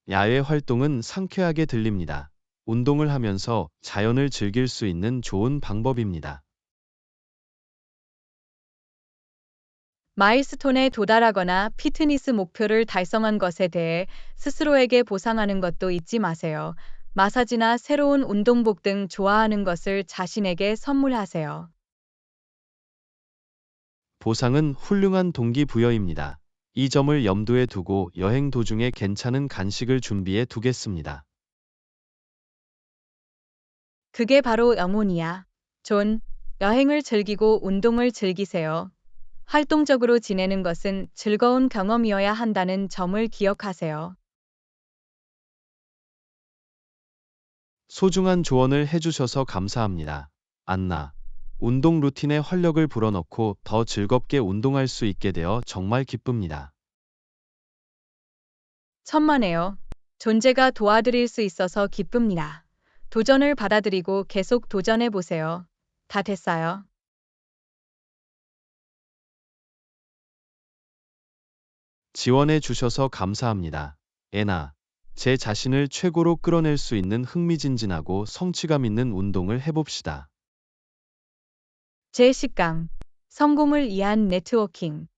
야외 활동은 상쾌하게 들립니다. 운동을 하면서 자연을 즐길 수 있는 좋은 방법입니다. 마일스톤에 도달하거나 피트니스 목표를 달성한 것에 대해 스스로에게 보상하는 것도 잊지 마세요. 마사지나 새로운 운동복 등 좋아하는 것을 자신에게 선물하세요. 보상은 훌륭한 동기부여입니다. 이 점을 염두에 두고 여행 도중에 괜찮은 간식을 준비해 두겠습니다. 그게 바로 영혼이야. 존, 여행을 즐기고 운동을 즐기세요. 활동적으로 지내는 것은 즐거운 경험이어야 한다는 점을 기억하세요. 소중한 조언을 해주셔서 감사합니다. 안나. 운동 루틴에 활력을 불어넣고 더 즐겁게 운동할 수 있게 되어 정말 기쁩니다. 천만에요. 존재가 도와드릴 수 있어서 기쁩니다. 도전을 받아들이고 계속 도전해 보세요. 다 됐어요. 지원해 주셔서 감사합니다. 애나. 제 자신을 최고로 끌어낼 수 있는 흥미진진하고 성취감 있는 운동을 해봅시다. 제10강. 성공을 위한 네트워킹.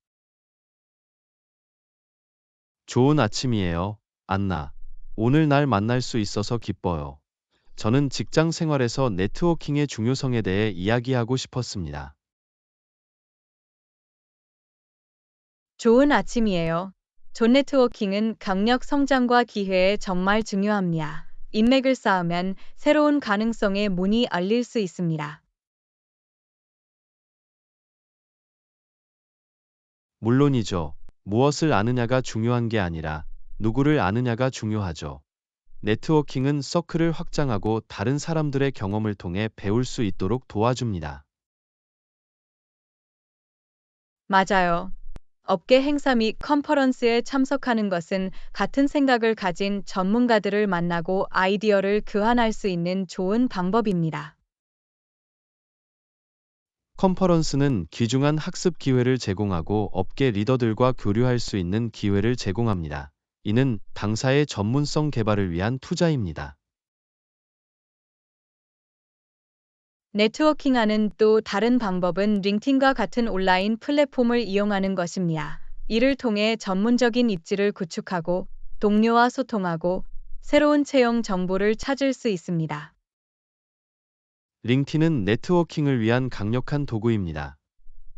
좋은 아침이에요, 안나. 오늘 날 만날 수 있어서 기뻐요. 저는 직장 생활에서 네트워킹의 중요성에 대해 이야기하고 싶었습니다. 좋은 아침이에요. 존 네트워킹은 경력 성장과 기회에 정말 중요합니다. 인맥을 쌓으면 새로운 가능성의 문이 열릴 수 있습니다. 물론이죠. 무엇을 아느냐가 중요한 게 아니라 누구를 아느냐가 중요하죠. 네트워킹은 서클을 확장하고 다른 사람들의 경험을 통해 배울 수 있도록 도와줍니다. 맞아요. 업계 행사 및 컨퍼런스에 참석하는 것은 같은 생각을 가진 전문가들을 만나고 아이디어를 교환할 수 있는 좋은 방법입니다. 컨퍼런스는 귀중한 학습 기회를 제공하고 업계 리더들과 교류할 수 있는 기회를 제공합니다. 이는 당사의 전문성 개발을 위한 투자입니다. 네트워킹하는 또 다른 방법은 링틴과 같은 온라인 플랫폼을 이용하는 것입니다. 이를 통해 전문적인 입지를 구축하고 동료와 소통하고 새로운 채용 정보를 찾을 수 있습니다. 링틴은 네트워킹을 위한 강력한 도구입니다.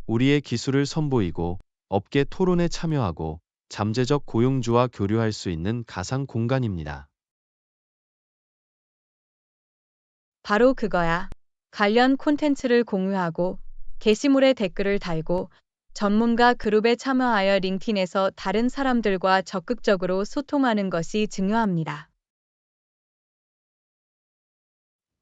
우리의 기술을 선보이고 업계 토론에 참여하고 잠재적 고용주와 교류할 수 있는 가상 공간입니다. 바로 그거야. 관련 콘텐츠를 공유하고 게시물에 댓글을 달고 전문가 그룹에 참여하여 링틴에서 다른 사람들과 적극적으로 소통하는 것이 중요합니다.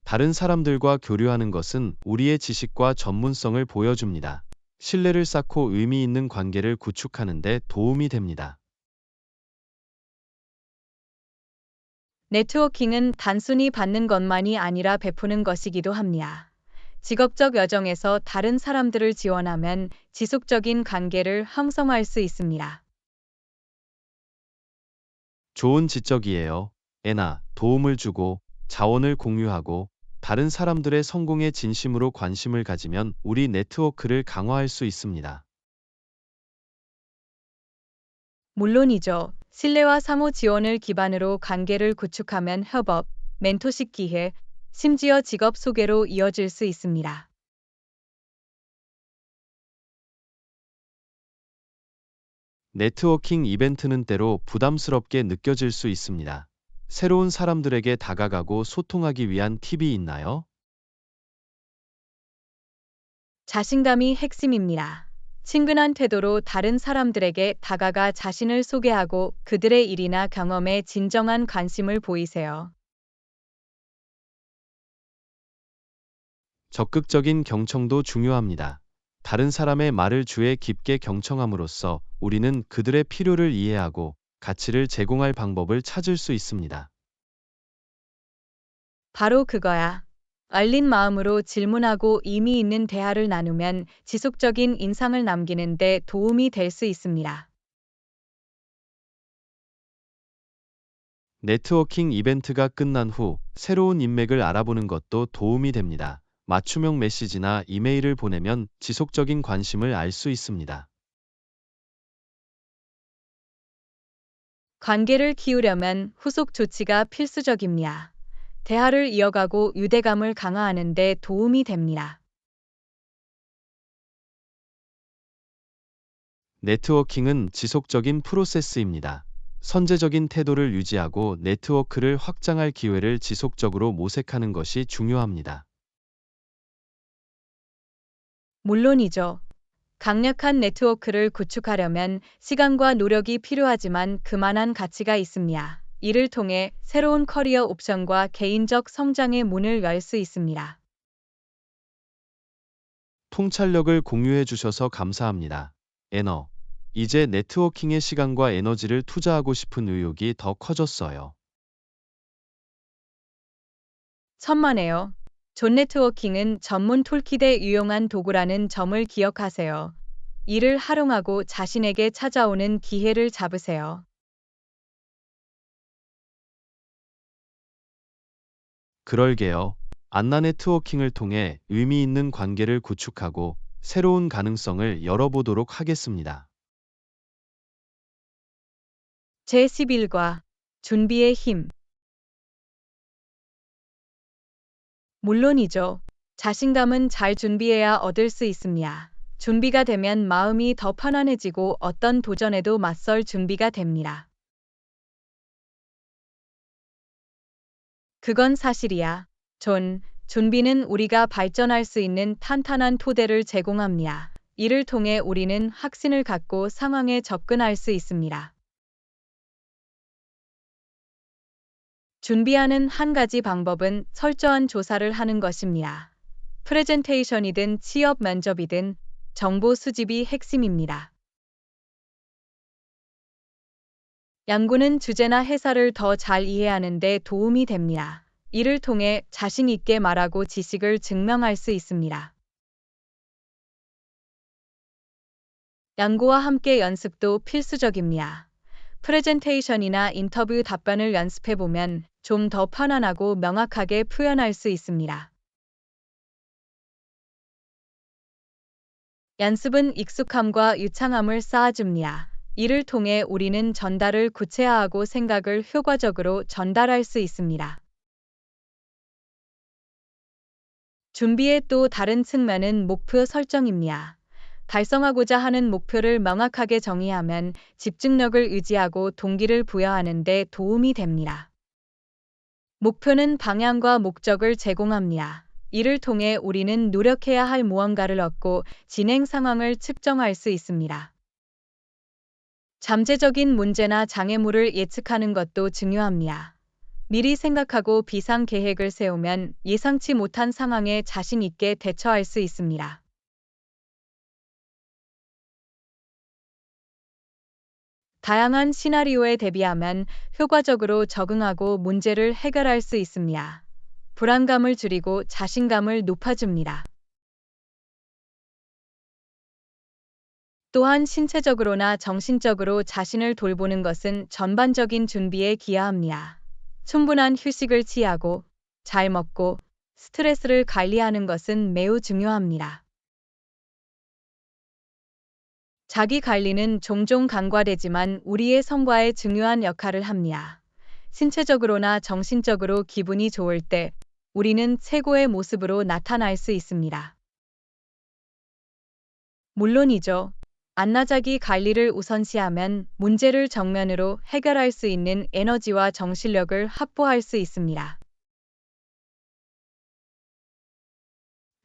다른 사람들과 교류하는 것은 우리의 지식과 전문성을 보여줍니다. 신뢰를 쌓고 의미 있는 관계를 구축하는 데 도움이 됩니다. 네트워킹은 단순히 받는 것만이 아니라 베푸는 것이기도 합니다. 직업적 여정에서 다른 사람들을 지원하면 지속적인 관계를 형성할 수 있습니다. 좋은 지적이에요. 애나, 도움을 주고 자원을 공유하고 다른 사람들의 성공에 진심으로 관심을 가지면 우리 네트워크를 강화할 수 있습니다. 물론이죠. 신뢰와 상호 지원을 기반으로 관계를 구축하면 협업, 멘토십 기회, 심지어 직업 소개로 이어질 수 있습니다. 네트워킹 이벤트는 때로 부담스럽게 느껴질 수 있습니다. 새로운 사람들에게 다가가고 소통하기 위한 팁이 있나요? 자신감이 핵심입니다. 친근한 태도로 다른 사람들에게 다가가 자신을 소개하고 그들의 일이나 경험에 진정한 관심을 보이세요. 적극적인 경청도 중요합니다. 다른 사람의 말을 주에 깊게 경청함으로써 우리는 그들의 필요를 이해하고 가치를 제공할 방법을 찾을 수 있습니다. 바로 그거야. 열린 마음으로 질문하고 의미 있는 대화를 나누면 지속적인 인상을 남기는 데 도움이 될 수 있습니다. 네트워킹 이벤트가 끝난 후 새로운 인맥을 알아보는 것도 도움이 됩니다. 맞춤형 메시지나 이메일을 보내면 지속적인 관심을 알 수 있습니다. 관계를 키우려면 후속 조치가 필수적입니다. 대화를 이어가고 유대감을 강화하는 데 도움이 됩니다. 네트워킹은 지속적인 프로세스입니다. 선제적인 태도를 유지하고 네트워크를 확장할 기회를 지속적으로 모색하는 것이 중요합니다. 물론이죠. 강력한 네트워크를 구축하려면 시간과 노력이 필요하지만 그만한 가치가 있습니다. 이를 통해 새로운 커리어 옵션과 개인적 성장의 문을 열 수 있습니다. 통찰력을 공유해 주셔서 감사합니다. 이제 네트워킹에 시간과 에너지를 투자하고 싶은 의욕이 더 커졌어요. 천만에요. 존 네트워킹은 전문 툴kit에 유용한 도구라는 점을 기억하세요. 이를 활용하고 자신에게 찾아오는 기회를 잡으세요. 그럴게요. 안나 네트워킹을 통해 의미 있는 관계를 구축하고 새로운 가능성을 열어보도록 하겠습니다. 제11과 준비의 힘. 물론이죠. 자신감은 잘 준비해야 얻을 수 있습니다. 준비가 되면 마음이 더 편안해지고 어떤 도전에도 맞설 준비가 됩니다. 그건 사실이야. 준비는 우리가 발전할 수 있는 탄탄한 토대를 제공합니다. 이를 통해 우리는 확신을 갖고 상황에 접근할 수 있습니다. 준비하는 한 가지 방법은 철저한 조사를 하는 것입니다. 프레젠테이션이든 취업 면접이든 정보 수집이 핵심입니다. 연구는 주제나 회사를 더 잘 이해하는 데 도움이 됩니다. 이를 통해 자신 있게 말하고 지식을 증명할 수 있습니다. 연구와 함께 연습도 필수적입니다. 프레젠테이션이나 인터뷰 답변을 연습해보면 좀 더 편안하고 명확하게 표현할 수 있습니다. 연습은 익숙함과 유창함을 쌓아줍니다. 이를 통해 우리는 전달을 구체화하고 생각을 효과적으로 전달할 수 있습니다. 준비의 또 다른 측면은 목표 설정입니다. 달성하고자 하는 목표를 명확하게 정의하면 집중력을 유지하고 동기를 부여하는 데 도움이 됩니다. 목표는 방향과 목적을 제공합니다. 이를 통해 우리는 노력해야 할 무언가를 얻고 진행 상황을 측정할 수 있습니다. 잠재적인 문제나 장애물을 예측하는 것도 중요합니다. 미리 생각하고 비상 계획을 세우면 예상치 못한 상황에 자신 있게 대처할 수 있습니다. 다양한 시나리오에 대비하면 효과적으로 적응하고 문제를 해결할 수 있습니다. 불안감을 줄이고 자신감을 높아줍니다. 또한 신체적으로나 정신적으로 자신을 돌보는 것은 전반적인 준비에 기여합니다. 충분한 휴식을 취하고 잘 먹고 스트레스를 관리하는 것은 매우 중요합니다. 자기 관리는 종종 간과되지만 우리의 성과에 중요한 역할을 합니다. 신체적으로나 정신적으로 기분이 좋을 때 우리는 최고의 모습으로 나타날 수 있습니다. 물론이죠. 안나자기 관리를 우선시하면 문제를 정면으로 해결할 수 있는 에너지와 정신력을 확보할 수 있습니다.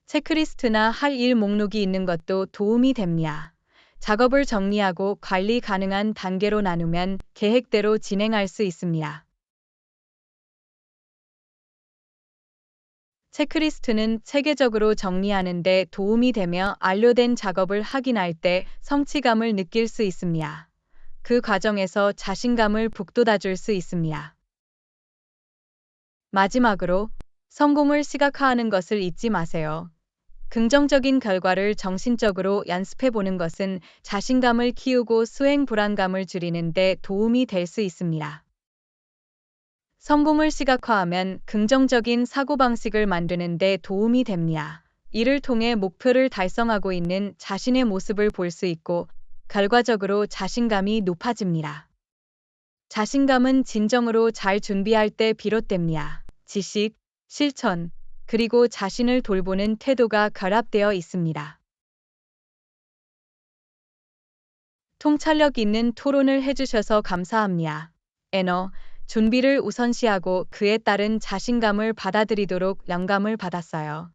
체크리스트나 할 일 목록이 있는 것도 도움이 됩니다. 작업을 정리하고 관리 가능한 단계로 나누면 계획대로 진행할 수 있습니다. 체크리스트는 체계적으로 정리하는 데 도움이 되며 완료된 작업을 확인할 때 성취감을 느낄 수 있습니다. 그 과정에서 자신감을 북돋아줄 수 있습니다. 마지막으로 성공을 시각화하는 것을 잊지 마세요. 긍정적인 결과를 정신적으로 연습해 보는 것은 자신감을 키우고 수행 불안감을 줄이는 데 도움이 될 수 있습니다. 성공을 시각화하면 긍정적인 사고방식을 만드는 데 도움이 됩니다. 이를 통해 목표를 달성하고 있는 자신의 모습을 볼 수 있고 결과적으로 자신감이 높아집니다. 자신감은 진정으로 잘 준비할 때 비롯됩니다. 지식, 실천, 그리고 자신을 돌보는 태도가 결합되어 있습니다. 통찰력 있는 토론을 해주셔서 감사합니다. 애너, 준비를 우선시하고 그에 따른 자신감을 받아들이도록 영감을 받았어요.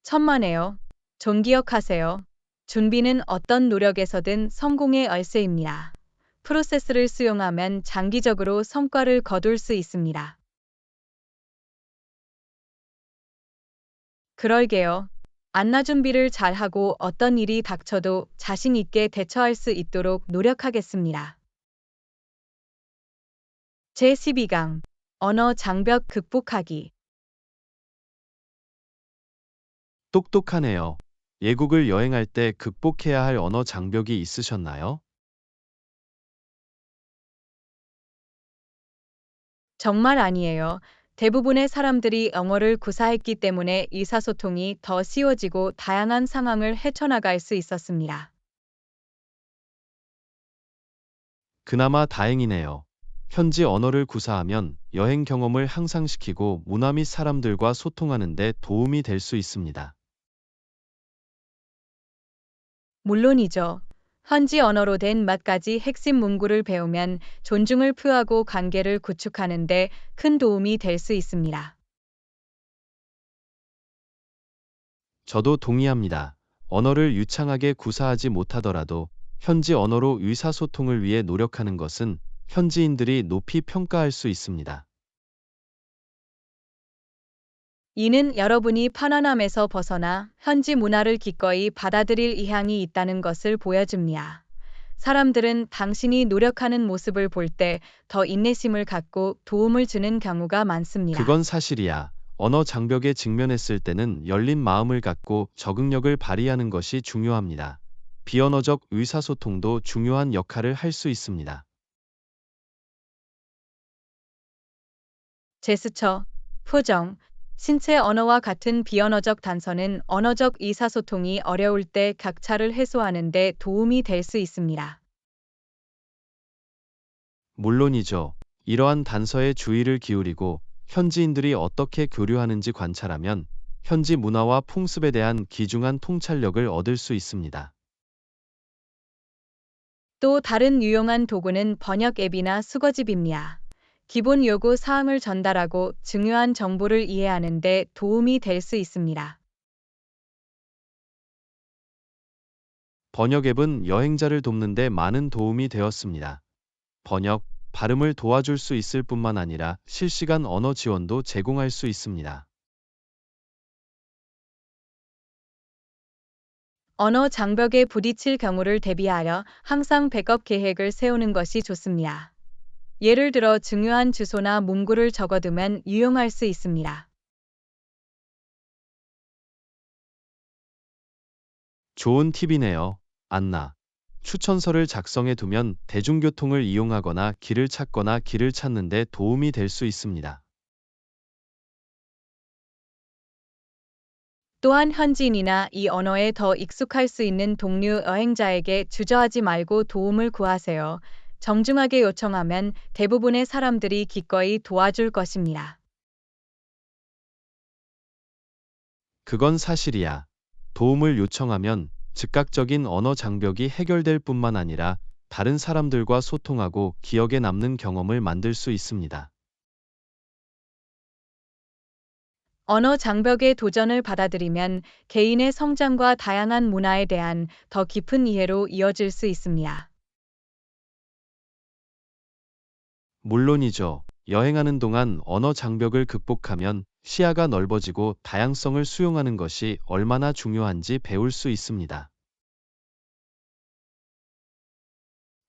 천만에요. 존기억하세요. 준비는 어떤 노력에서든 성공의 열쇠입니다. 프로세스를 수용하면 장기적으로 성과를 거둘 수 있습니다. 그럴게요. 안나 준비를 잘하고 어떤 일이 닥쳐도 자신 있게 대처할 수 있도록 노력하겠습니다. 제12강 언어 장벽 극복하기. 똑똑하네요. 외국을 여행할 때 극복해야 할 언어 장벽이 있으셨나요? 정말 아니에요. 대부분의 사람들이 영어를 구사했기 때문에 의사소통이 더 쉬워지고 다양한 상황을 헤쳐나갈 수 있었습니다. 그나마 다행이네요. 현지 언어를 구사하면 여행 경험을 향상시키고 문화 및 사람들과 소통하는 데 도움이 될 수 있습니다. 물론이죠. 현지 언어로 된 몇 가지 핵심 문구를 배우면 존중을 표하고 관계를 구축하는 데 큰 도움이 될 수 있습니다. 저도 동의합니다. 언어를 유창하게 구사하지 못하더라도 현지 언어로 의사소통을 위해 노력하는 것은 현지인들이 높이 평가할 수 있습니다. 이는 여러분이 편안함에서 벗어나 현지 문화를 기꺼이 받아들일 의향이 있다는 것을 보여줍니다. 사람들은 당신이 노력하는 모습을 볼 때 더 인내심을 갖고 도움을 주는 경우가 많습니다. 그건 사실이야. 언어 장벽에 직면했을 때는 열린 마음을 갖고 적응력을 발휘하는 것이 중요합니다. 비언어적 의사소통도 중요한 역할을 할 수 있습니다. 제스처, 표정, 신체 언어와 같은 비언어적 단서는 언어적 의사소통이 어려울 때 격차를 해소하는 데 도움이 될 수 있습니다. 물론이죠. 이러한 단서에 주의를 기울이고 현지인들이 어떻게 교류하는지 관찰하면 현지 문화와 풍습에 대한 귀중한 통찰력을 얻을 수 있습니다. 또 다른 유용한 도구는 번역 앱이나 수거집입니다. 기본 요구 사항을 전달하고 중요한 정보를 이해하는 데 도움이 될 수 있습니다. 번역 앱은 여행자를 돕는 데 많은 도움이 되었습니다. 번역, 발음을 도와줄 수 있을 뿐만 아니라 실시간 언어 지원도 제공할 수 있습니다. 언어 장벽에 부딪힐 경우를 대비하여 항상 백업 계획을 세우는 것이 좋습니다. 예를 들어 중요한 주소나 문구를 적어두면 유용할 수 있습니다. 좋은 팁이네요. 안나. 추천서를 작성해 두면 대중교통을 이용하거나 길을 찾거나 길을 찾는 데 도움이 될 수 있습니다. 또한 현지인이나 이 언어에 더 익숙할 수 있는 동료 여행자에게 주저하지 말고 도움을 구하세요. 정중하게 요청하면 대부분의 사람들이 기꺼이 도와줄 것입니다. 그건 사실이야. 도움을 요청하면 즉각적인 언어 장벽이 해결될 뿐만 아니라 다른 사람들과 소통하고 기억에 남는 경험을 만들 수 있습니다. 언어 장벽의 도전을 받아들이면 개인의 성장과 다양한 문화에 대한 더 깊은 이해로 이어질 수 있습니다. 물론이죠. 여행하는 동안 언어 장벽을 극복하면 시야가 넓어지고 다양성을 수용하는 것이 얼마나 중요한지 배울 수 있습니다.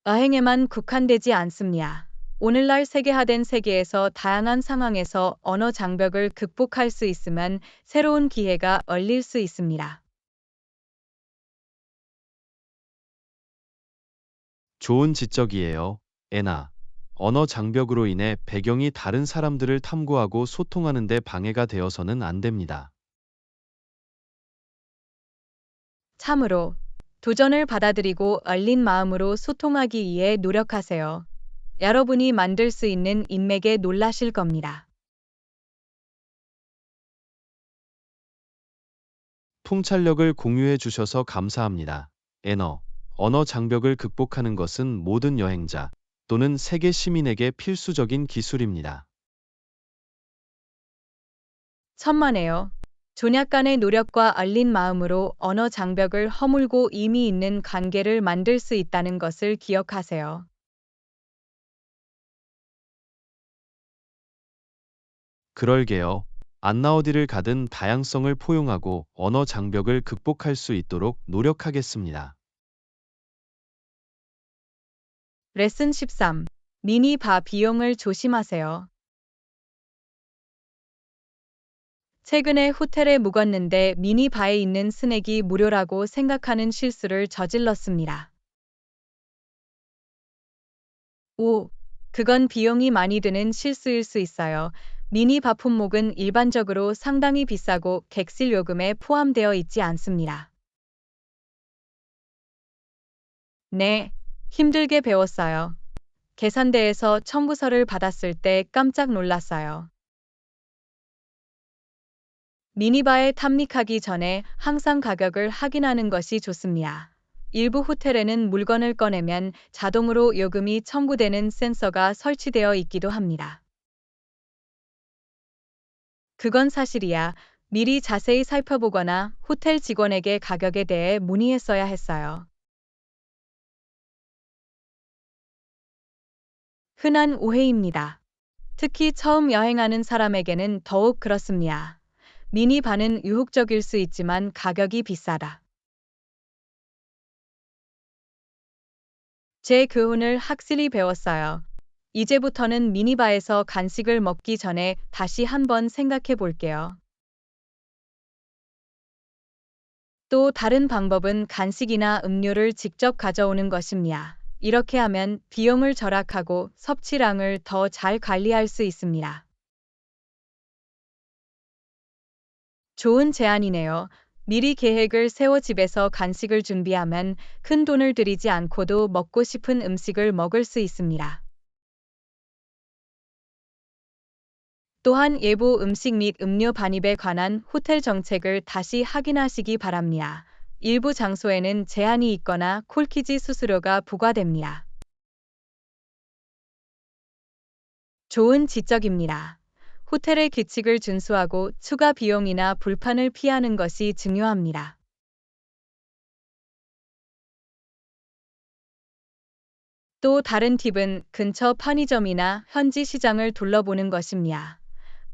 여행에만 국한되지 않습니다. 오늘날 세계화된 세계에서 다양한 상황에서 언어 장벽을 극복할 수 있으면 새로운 기회가 열릴 수 있습니다. 좋은 지적이에요. 애나. 언어 장벽으로 인해 배경이 다른 사람들을 탐구하고 소통하는 데 방해가 되어서는 안 됩니다. 참으로 도전을 받아들이고 열린 마음으로 소통하기 위해 노력하세요. 여러분이 만들 수 있는 인맥에 놀라실 겁니다. 통찰력을 공유해 주셔서 감사합니다. 언어 장벽을 극복하는 것은 모든 여행자 또는 세계 시민에게 필수적인 기술입니다. 천만에요. 존약간의 노력과 얼린 마음으로 언어 장벽을 허물고 의미 있는 관계를 만들 수 있다는 것을 기억하세요. 그럴게요. 안나 어디를 가든 다양성을 포용하고 언어 장벽을 극복할 수 있도록 노력하겠습니다. 레슨 13. 미니바 비용을 조심하세요. 최근에 호텔에 묵었는데 미니바에 있는 스낵이 무료라고 생각하는 실수를 저질렀습니다. 오, 그건 비용이 많이 드는 실수일 수 있어요. 미니바 품목은 일반적으로 상당히 비싸고 객실 요금에 포함되어 있지 않습니다. 네, 힘들게 배웠어요. 계산대에서 청구서를 받았을 때 깜짝 놀랐어요. 미니바에 탐닉하기 전에 항상 가격을 확인하는 것이 좋습니다. 일부 호텔에는 물건을 꺼내면 자동으로 요금이 청구되는 센서가 설치되어 있기도 합니다. 그건 사실이야. 미리 자세히 살펴보거나 호텔 직원에게 가격에 대해 문의했어야 했어요. 흔한 오해입니다. 특히 처음 여행하는 사람에게는 더욱 그렇습니다. 미니바는 유혹적일 수 있지만 가격이 비싸다. 제 교훈을 확실히 배웠어요. 이제부터는 미니바에서 간식을 먹기 전에 다시 한번 생각해 볼게요. 또 다른 방법은 간식이나 음료를 직접 가져오는 것입니다. 이렇게 하면 비용을 절약하고 섭취량을 더 잘 관리할 수 있습니다. 좋은 제안이네요. 미리 계획을 세워 집에서 간식을 준비하면 큰 돈을 들이지 않고도 먹고 싶은 음식을 먹을 수 있습니다. 또한 예보 음식 및 음료 반입에 관한 호텔 정책을 다시 확인하시기 바랍니다. 일부 장소에는 제한이 있거나 콜키지 수수료가 부과됩니다. 좋은 지적입니다. 호텔의 규칙을 준수하고 추가 비용이나 불판을 피하는 것이 중요합니다. 또 다른 팁은 근처 편의점이나 현지 시장을 둘러보는 것입니다.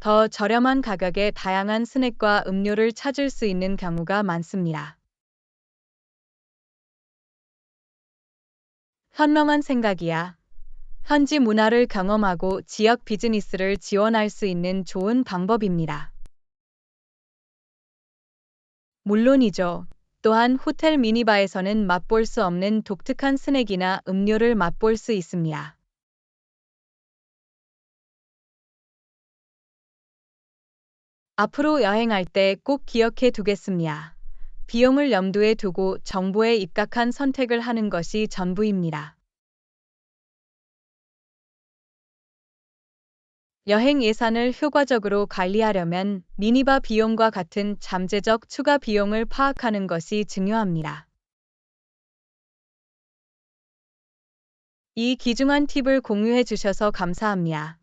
더 저렴한 가격에 다양한 스낵과 음료를 찾을 수 있는 경우가 많습니다. 현명한 생각이야. 현지 문화를 경험하고 지역 비즈니스를 지원할 수 있는 좋은 방법입니다. 물론이죠. 또한 호텔 미니바에서는 맛볼 수 없는 독특한 스낵이나 음료를 맛볼 수 있습니다. 앞으로 여행할 때 꼭 기억해 두겠습니다. 비용을 염두에 두고 정보에 입각한 선택을 하는 것이 전부입니다. 여행 예산을 효과적으로 관리하려면 미니바 비용과 같은 잠재적 추가 비용을 파악하는 것이 중요합니다. 이 귀중한 팁을 공유해 주셔서 감사합니다.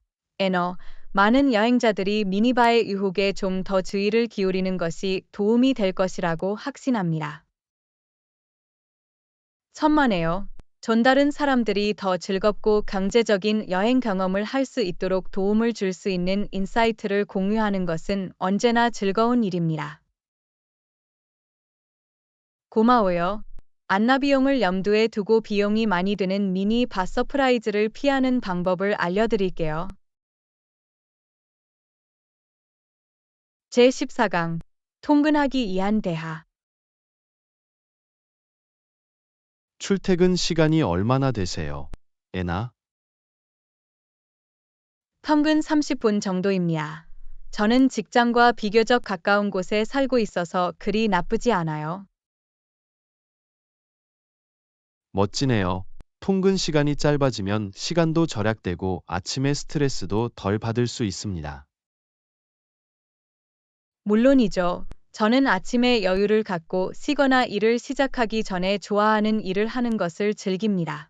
많은 여행자들이 미니바의 유혹에 좀 더 주의를 기울이는 것이 도움이 될 것이라고 확신합니다. 천만에요. 전다른 사람들이 더 즐겁고 경제적인 여행 경험을 할 수 있도록 도움을 줄 수 있는 인사이트를 공유하는 것은 언제나 즐거운 일입니다. 고마워요. 안나 비용을 염두에 두고 비용이 많이 드는 미니 바 서프라이즈를 피하는 방법을 알려드릴게요. 제14강 통근하기 위한 대화. 출퇴근 시간이 얼마나 되세요? 애나? 평균 30분 정도입니다. 저는 직장과 비교적 가까운 곳에 살고 있어서 그리 나쁘지 않아요. 멋지네요. 통근 시간이 짧아지면 시간도 절약되고 아침에 스트레스도 덜 받을 수 있습니다. 물론이죠. 저는 아침에 여유를 갖고 쉬거나 일을 시작하기 전에 좋아하는 일을 하는 것을 즐깁니다.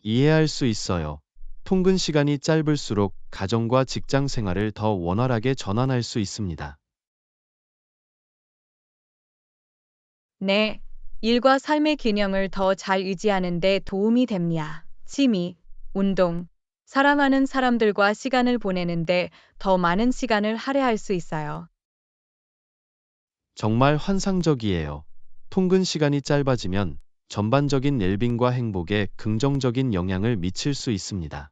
이해할 수 있어요. 통근 시간이 짧을수록 가정과 직장 생활을 더 원활하게 전환할 수 있습니다. 네, 일과 삶의 균형을 더 잘 유지하는 데 도움이 됩니다. 취미, 운동, 사랑하는 사람들과 시간을 보내는데 더 많은 시간을 할애할 수 있어요. 정말 환상적이에요. 통근 시간이 짧아지면 전반적인 웰빙과 행복에 긍정적인 영향을 미칠 수 있습니다.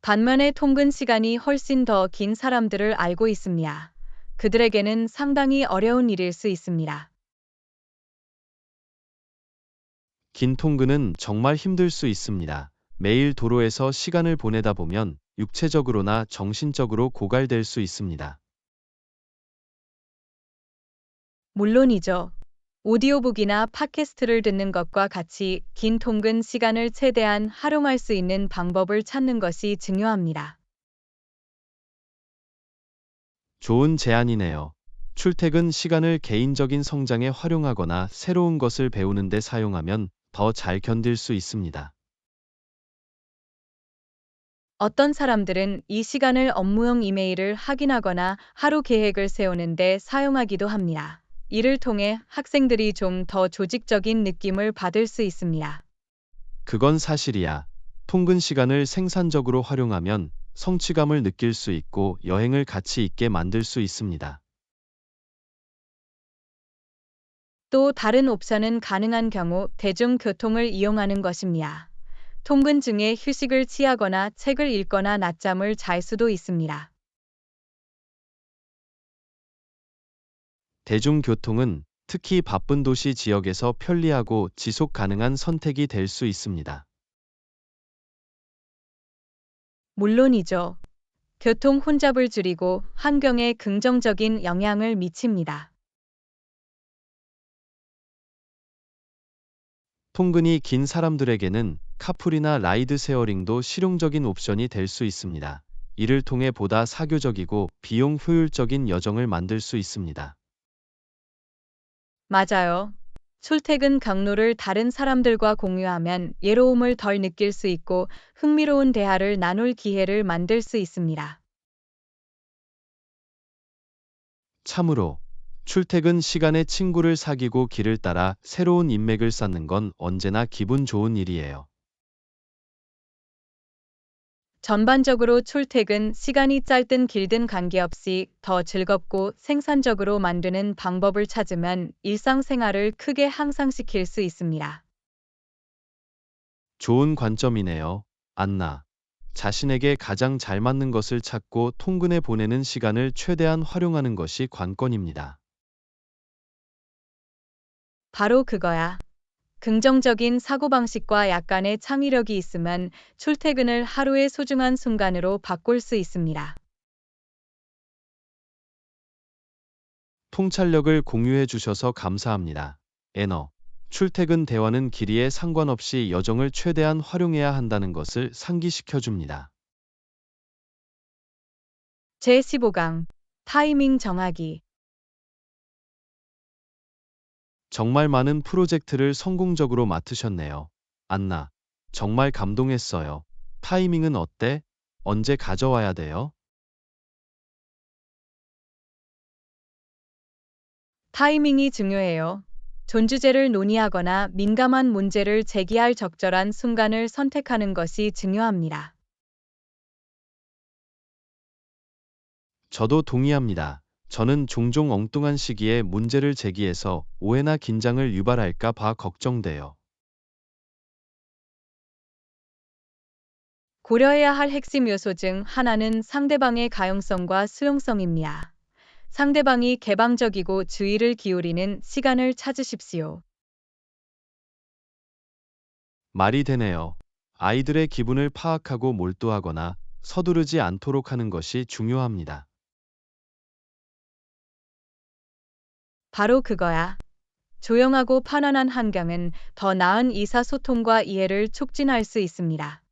반면에 통근 시간이 훨씬 더 긴 사람들을 알고 있습니다. 그들에게는 상당히 어려운 일일 수 있습니다. 긴 통근은 정말 힘들 수 있습니다. 매일 도로에서 시간을 보내다 보면 육체적으로나 정신적으로 고갈될 수 있습니다. 물론이죠. 오디오북이나 팟캐스트를 듣는 것과 같이 긴 통근 시간을 최대한 활용할 수 있는 방법을 찾는 것이 중요합니다. 좋은 제안이네요. 출퇴근 시간을 개인적인 성장에 활용하거나 새로운 것을 배우는 데 사용하면 더 잘 견딜 수 있습니다. 어떤 사람들은 이 시간을 업무용 이메일을 확인하거나 하루 계획을 세우는데 사용하기도 합니다. 이를 통해 학생들이 좀 더 조직적인 느낌을 받을 수 있습니다. 그건 사실이야. 통근 시간을 생산적으로 활용하면 성취감을 느낄 수 있고 여행을 가치 있게 만들 수 있습니다. 또 다른 옵션은 가능한 경우 대중교통을 이용하는 것입니다. 통근 중에 휴식을 취하거나 책을 읽거나 낮잠을 잘 수도 있습니다. 대중교통은 특히 바쁜 도시 지역에서 편리하고 지속 가능한 선택이 될 수 있습니다. 물론이죠. 교통 혼잡을 줄이고 환경에 긍정적인 영향을 미칩니다. 통근이 긴 사람들에게는 카풀이나 라이드 쉐어링도 실용적인 옵션이 될 수 있습니다. 이를 통해 보다 사교적이고 비용 효율적인 여정을 만들 수 있습니다. 맞아요. 출퇴근 경로를 다른 사람들과 공유하면 외로움을 덜 느낄 수 있고 흥미로운 대화를 나눌 기회를 만들 수 있습니다. 참으로 출퇴근 시간에 친구를 사귀고 길을 따라 새로운 인맥을 쌓는 건 언제나 기분 좋은 일이에요. 전반적으로 출퇴근 시간이 짧든 길든 관계없이 더 즐겁고 생산적으로 만드는 방법을 찾으면 일상생활을 크게 향상시킬 수 있습니다. 좋은 관점이네요. 안나. 자신에게 가장 잘 맞는 것을 찾고 통근에 보내는 시간을 최대한 활용하는 것이 관건입니다. 바로 그거야. 긍정적인 사고방식과 약간의 창의력이 있으면 출퇴근을 하루의 소중한 순간으로 바꿀 수 있습니다. 통찰력을 공유해 주셔서 감사합니다. 애너. 출퇴근 대화는 길이에 상관없이 여정을 최대한 활용해야 한다는 것을 상기시켜 줍니다. 제15강 타이밍 정하기. 정말 많은 프로젝트를 성공적으로 맡으셨네요. 안나. 정말 감동했어요. 타이밍은 어때? 언제 가져와야 돼요? 타이밍이 중요해요. 존주제를 논의하거나 민감한 문제를 제기할 적절한 순간을 선택하는 것이 중요합니다. 저도 동의합니다. 저는 종종 엉뚱한 시기에 문제를 제기해서 오해나 긴장을 유발할까 봐 걱정돼요. 고려해야 할 핵심 요소 중 하나는 상대방의 가용성과 수용성입니다. 상대방이 개방적이고 주의를 기울이는 시간을 찾으십시오. 말이 되네요. 아이들의 기분을 파악하고 몰두하거나 서두르지 않도록 하는 것이 중요합니다. 바로 그거야. 조용하고 편안한 환경은 더 나은 의사소통과 이해를 촉진할 수 있습니다.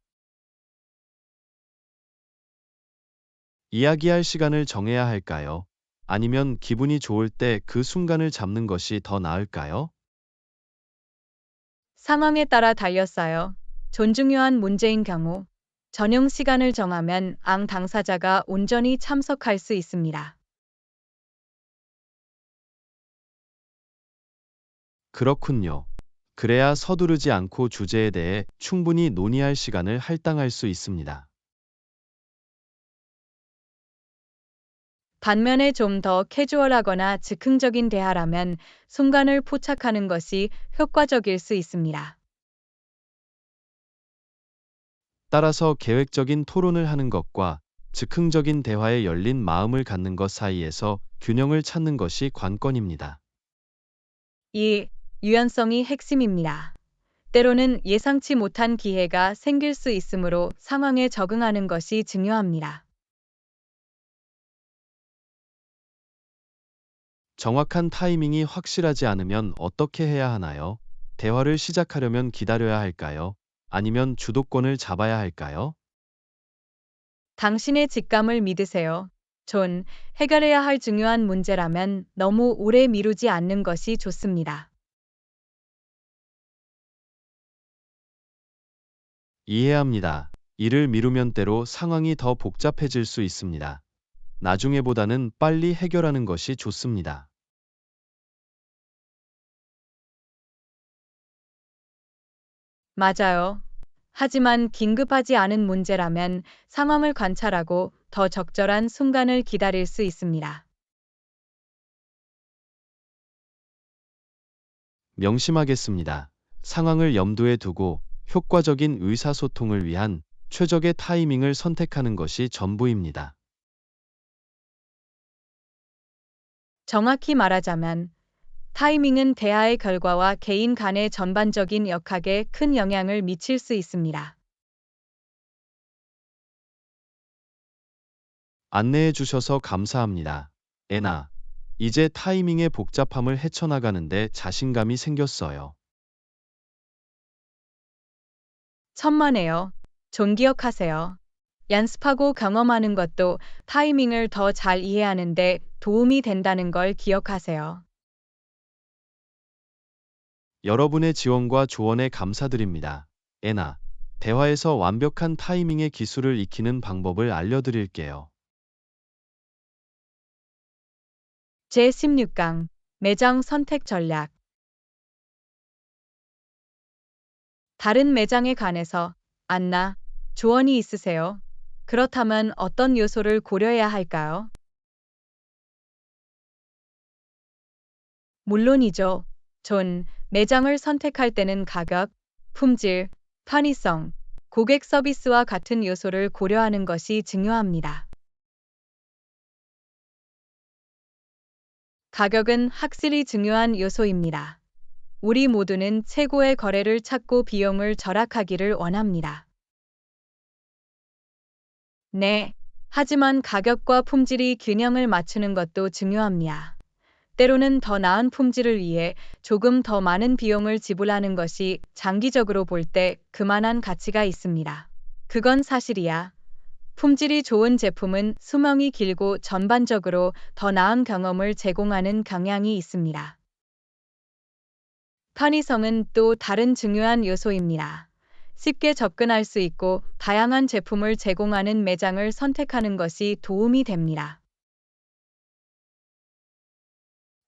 이야기할 시간을 정해야 할까요? 아니면 기분이 좋을 때 그 순간을 잡는 것이 더 나을까요? 상황에 따라 달렸어요. 존중요한 문제인 경우, 전용 시간을 정하면 당사자가 온전히 참석할 수 있습니다. 그렇군요. 그래야 서두르지 않고 주제에 대해 충분히 논의할 시간을 할당할 수 있습니다. 반면에 좀 더 캐주얼하거나 즉흥적인 대화라면 순간을 포착하는 것이 효과적일 수 있습니다. 따라서 계획적인 토론을 하는 것과 즉흥적인 대화에 열린 마음을 갖는 것 사이에서 균형을 찾는 것이 관건입니다. 이 유연성이 핵심입니다. 때로는 예상치 못한 기회가 생길 수 있으므로 상황에 적응하는 것이 중요합니다. 정확한 타이밍이 확실하지 않으면 어떻게 해야 하나요? 대화를 시작하려면 기다려야 할까요? 아니면 주도권을 잡아야 할까요? 당신의 직감을 믿으세요. 해결해야 할 중요한 문제라면 너무 오래 미루지 않는 것이 좋습니다. 이해합니다. 일을 미루면 때로 상황이 더 복잡해질 수 있습니다. 나중에보다는 빨리 해결하는 것이 좋습니다. 맞아요. 하지만 긴급하지 않은 문제라면 상황을 관찰하고 더 적절한 순간을 기다릴 수 있습니다. 명심하겠습니다. 상황을 염두에 두고 효과적인 의사소통을 위한 최적의 타이밍을 선택하는 것이 전부입니다. 정확히 말하자면 타이밍은 대화의 결과와 개인 간의 전반적인 역학에 큰 영향을 미칠 수 있습니다. 안내해 주셔서 감사합니다. 애나, 이제 타이밍의 복잡함을 헤쳐나가는데 자신감이 생겼어요. 천만에요. 기억하세요. 연습하고 경험하는 것도 타이밍을 더 잘 이해하는 데 도움이 된다는 걸 기억하세요. 여러분의 지원과 조언에 감사드립니다. 애나, 대화에서 완벽한 타이밍의 기술을 익히는 방법을 알려드릴게요. 제16강 매장 선택 전략. 다른 매장에 관해서 안나, 조언이 있으세요? 그렇다면 어떤 요소를 고려해야 할까요? 물론이죠. 매장을 선택할 때는 가격, 품질, 편의성, 고객 서비스와 같은 요소를 고려하는 것이 중요합니다. 가격은 확실히 중요한 요소입니다. 우리 모두는 최고의 거래를 찾고 비용을 절약하기를 원합니다. 네. 하지만 가격과 품질이 균형을 맞추는 것도 중요합니다. 때로는 더 나은 품질을 위해 조금 더 많은 비용을 지불하는 것이 장기적으로 볼 때 그만한 가치가 있습니다. 그건 사실이야. 품질이 좋은 제품은 수명이 길고 전반적으로 더 나은 경험을 제공하는 경향이 있습니다. 편의성은 또 다른 중요한 요소입니다. 쉽게 접근할 수 있고 다양한 제품을 제공하는 매장을 선택하는 것이 도움이 됩니다.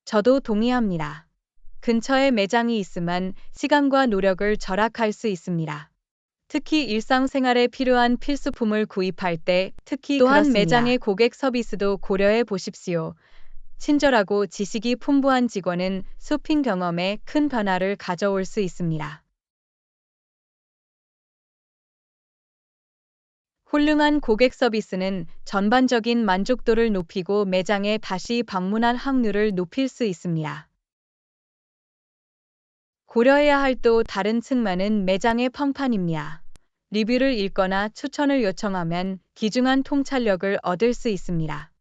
저도 동의합니다. 근처에 매장이 있으면 시간과 노력을 절약할 수 있습니다. 특히 일상생활에 필요한 필수품을 구입할 때 특히 또한 그렇습니다. 매장의 고객 서비스도 고려해 보십시오. 친절하고 지식이 풍부한 직원은 쇼핑 경험에 큰 변화를 가져올 수 있습니다. 훌륭한 고객 서비스는 전반적인 만족도를 높이고 매장에 다시 방문할 확률을 높일 수 있습니다. 고려해야 할 또 다른 측면은 매장의 평판입니다. 리뷰를 읽거나 추천을 요청하면 귀중한 통찰력을 얻을 수 있습니다.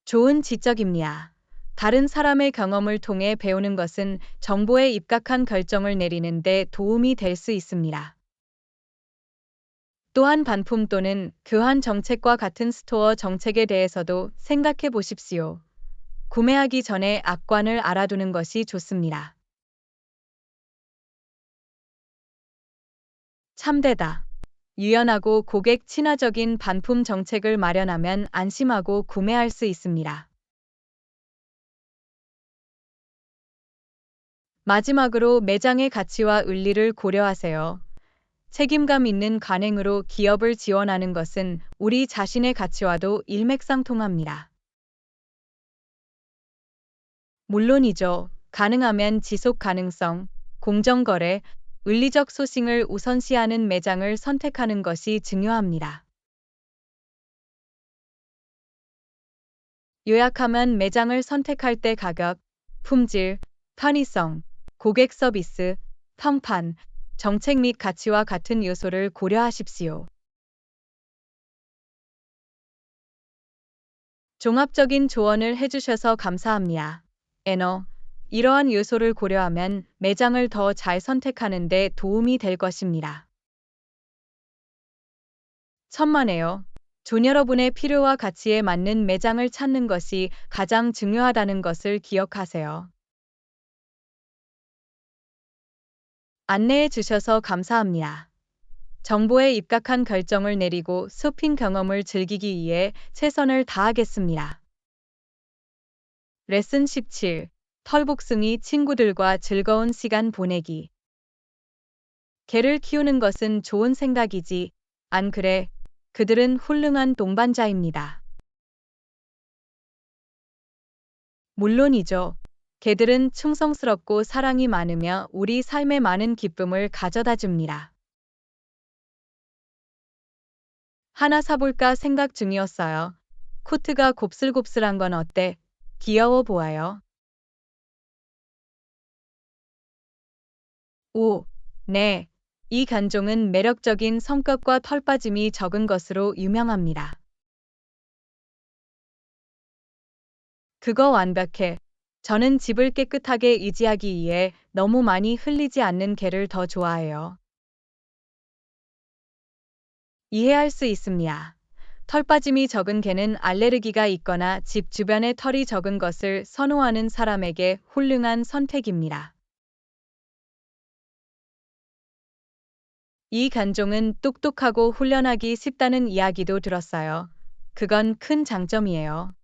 좋은 지적입니다. 다른 사람의 경험을 통해 배우는 것은 정보에 입각한 결정을 내리는 데 도움이 될 수 있습니다. 또한 반품 또는 교환 정책과 같은 스토어 정책에 대해서도 생각해 보십시오. 구매하기 전에 악관을 알아두는 것이 좋습니다. 참되다. 유연하고 고객 친화적인 반품 정책을 마련하면 안심하고 구매할 수 있습니다. 마지막으로 매장의 가치와 윤리를 고려하세요. 책임감 있는 관행으로 기업을 지원하는 것은 우리 자신의 가치와도 일맥상통합니다. 물론이죠. 가능하면 지속 가능성, 공정거래, 윤리적 소싱을 우선시하는 매장을 선택하는 것이 중요합니다. 요약하면 매장을 선택할 때 가격, 품질, 편의성, 고객 서비스, 평판, 정책 및 가치와 같은 요소를 고려하십시오. 종합적인 조언을 해주셔서 감사합니다. 이러한 요소를 고려하면 매장을 더 잘 선택하는 데 도움이 될 것입니다. 천만에요. 존 여러분의 필요와 가치에 맞는 매장을 찾는 것이 가장 중요하다는 것을 기억하세요. 안내해 주셔서 감사합니다. 정보에 입각한 결정을 내리고 쇼핑 경험을 즐기기 위해 최선을 다하겠습니다. 레슨 17. 털복숭이 친구들과 즐거운 시간 보내기. 개를 키우는 것은 좋은 생각이지, 안 그래? 그들은 훌륭한 동반자입니다. 물론이죠. 개들은 충성스럽고 사랑이 많으며 우리 삶에 많은 기쁨을 가져다 줍니다. 하나 사볼까 생각 중이었어요. 코트가 곱슬곱슬한 건 어때? 귀여워 보아요. 오, 네. 이 견종은 매력적인 성격과 털빠짐이 적은 것으로 유명합니다. 그거 완벽해. 저는 집을 깨끗하게 유지하기 위해 너무 많이 흘리지 않는 개를 더 좋아해요. 이해할 수 있습니다. 털빠짐이 적은 개는 알레르기가 있거나 집 주변에 털이 적은 것을 선호하는 사람에게 훌륭한 선택입니다. 이 견종은 똑똑하고 훈련하기 쉽다는 이야기도 들었어요. 그건 큰 장점이에요.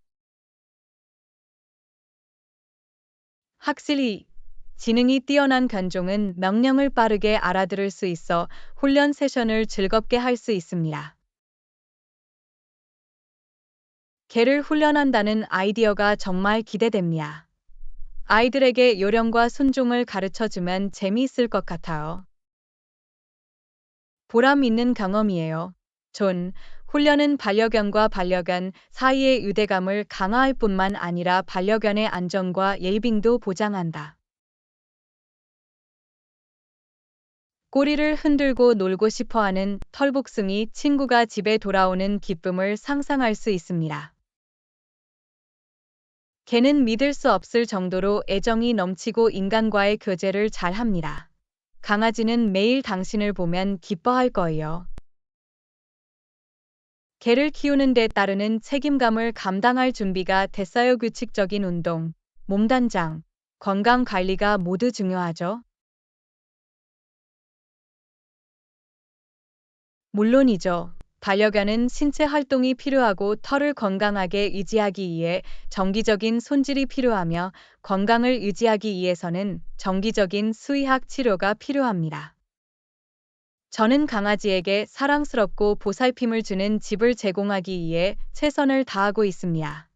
확실히 지능이 뛰어난 견종은 명령을 빠르게 알아들을 수 있어 훈련 세션을 즐겁게 할 수 있습니다. 개를 훈련한다는 아이디어가 정말 기대됩니다. 아이들에게 요령과 순종을 가르쳐 주면 재미있을 것 같아요. 보람 있는 경험이에요. 훈련은 반려견과 반려견 사이의 유대감을 강화할 뿐만 아니라 반려견의 안전과 웰빙도 보장한다. 꼬리를 흔들고 놀고 싶어하는 털복숭이 친구가 집에 돌아오는 기쁨을 상상할 수 있습니다. 개는 믿을 수 없을 정도로 애정이 넘치고 인간과의 교제를 잘 합니다. 강아지는 매일 당신을 보면 기뻐할 거예요. 개를 키우는 데 따르는 책임감을 감당할 준비가 됐어요. 규칙적인 운동, 몸단장, 건강 관리가 모두 중요하죠. 물론이죠. 반려견은 신체 활동이 필요하고 털을 건강하게 유지하기 위해 정기적인 손질이 필요하며 건강을 유지하기 위해서는 정기적인 수의학 치료가 필요합니다. 저는 강아지에게 사랑스럽고 보살핌을 주는 집을 제공하기 위해 최선을 다하고 있습니다.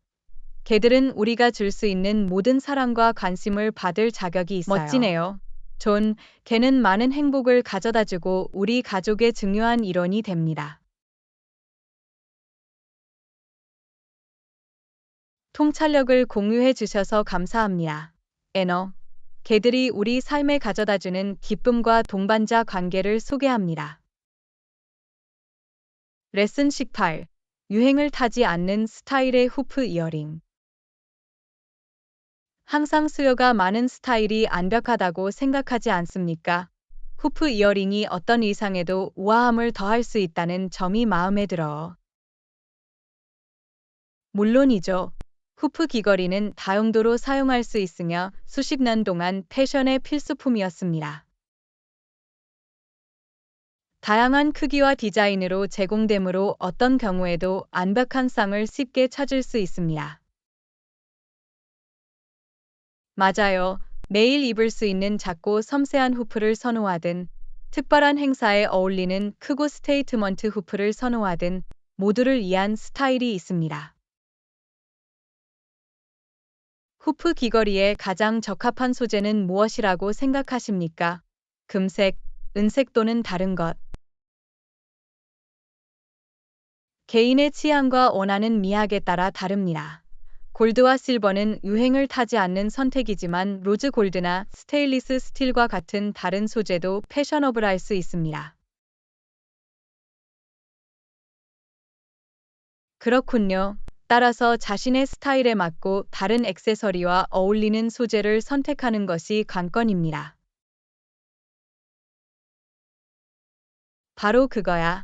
개들은 우리가 줄 수 있는 모든 사랑과 관심을 받을 자격이 있어요. 멋지네요. 개는 많은 행복을 가져다주고 우리 가족의 중요한 일원이 됩니다. 통찰력을 공유해 주셔서 감사합니다. 개들이 우리 삶에 가져다주는 기쁨과 동반자 관계를 소개합니다. 레슨 18. 유행을 타지 않는 스타일의 후프 이어링. 항상 수요가 많은 스타일이 완벽하다고 생각하지 않습니까? 후프 이어링이 어떤 의상에도 우아함을 더할 수 있다는 점이 마음에 들어. 물론이죠. 후프 귀걸이는 다용도로 사용할 수 있으며 수십 년 동안 패션의 필수품이었습니다. 다양한 크기와 디자인으로 제공되므로 어떤 경우에도 완벽한 쌍을 쉽게 찾을 수 있습니다. 맞아요. 매일 입을 수 있는 작고 섬세한 후프를 선호하든, 특별한 행사에 어울리는 크고 스테이트먼트 후프를 선호하든, 모두를 위한 스타일이 있습니다. 후프 귀걸이에 가장 적합한 소재는 무엇이라고 생각하십니까? 금색, 은색 또는 다른 것. 개인의 취향과 원하는 미학에 따라 다릅니다. 골드와 실버는 유행을 타지 않는 선택이지만 로즈 골드나 스테인리스 스틸과 같은 다른 소재도 패셔너블할 수 있습니다. 그렇군요. 따라서 자신의 스타일에 맞고 다른 액세서리와 어울리는 소재를 선택하는 것이 관건입니다. 바로 그거야.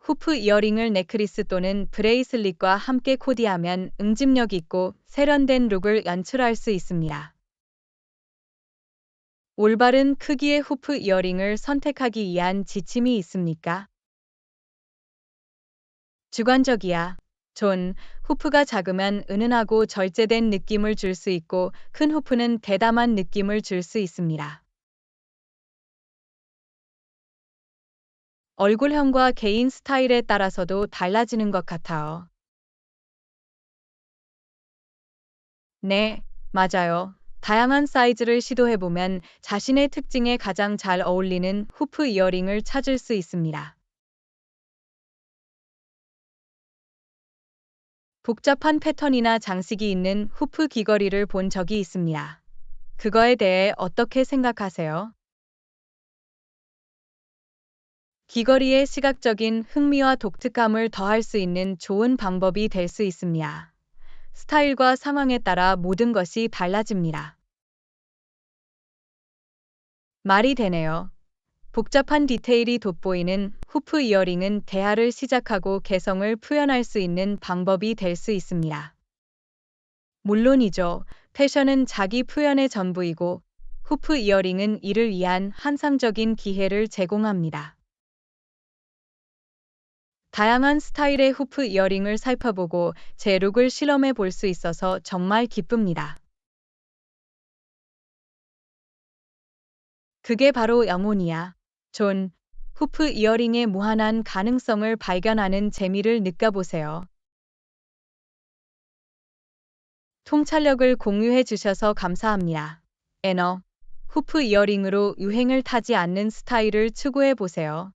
후프 이어링을 넥크리스 또는 브레이슬릿과 함께 코디하면 응집력 있고 세련된 룩을 연출할 수 있습니다. 올바른 크기의 후프 이어링을 선택하기 위한 지침이 있습니까? 주관적이야. 존, 후프가 작으면 은은하고 절제된 느낌을 줄 수 있고 큰 후프는 대담한 느낌을 줄 수 있습니다. 얼굴형과 개인 스타일에 따라서도 달라지는 것 같아요. 네, 맞아요. 다양한 사이즈를 시도해보면 자신의 특징에 가장 잘 어울리는 후프 이어링을 찾을 수 있습니다. 복잡한 패턴이나 장식이 있는 후프 귀걸이를 본 적이 있습니다. 그거에 대해 어떻게 생각하세요? 귀걸이의 시각적인 흥미와 독특함을 더할 수 있는 좋은 방법이 될 수 있습니다. 스타일과 상황에 따라 모든 것이 달라집니다. 말이 되네요. 복잡한 디테일이 돋보이는 후프 이어링은 대화를 시작하고 개성을 표현할 수 있는 방법이 될 수 있습니다. 물론이죠. 패션은 자기 표현의 전부이고 후프 이어링은 이를 위한 환상적인 기회를 제공합니다. 다양한 스타일의 후프 이어링을 살펴보고 제 룩을 실험해 볼 수 있어서 정말 기쁩니다. 그게 바로 영혼이야. 존, 후프 이어링의 무한한 가능성을 발견하는 재미를 느껴보세요. 통찰력을 공유해 주셔서 감사합니다. 후프 이어링으로 유행을 타지 않는 스타일을 추구해 보세요.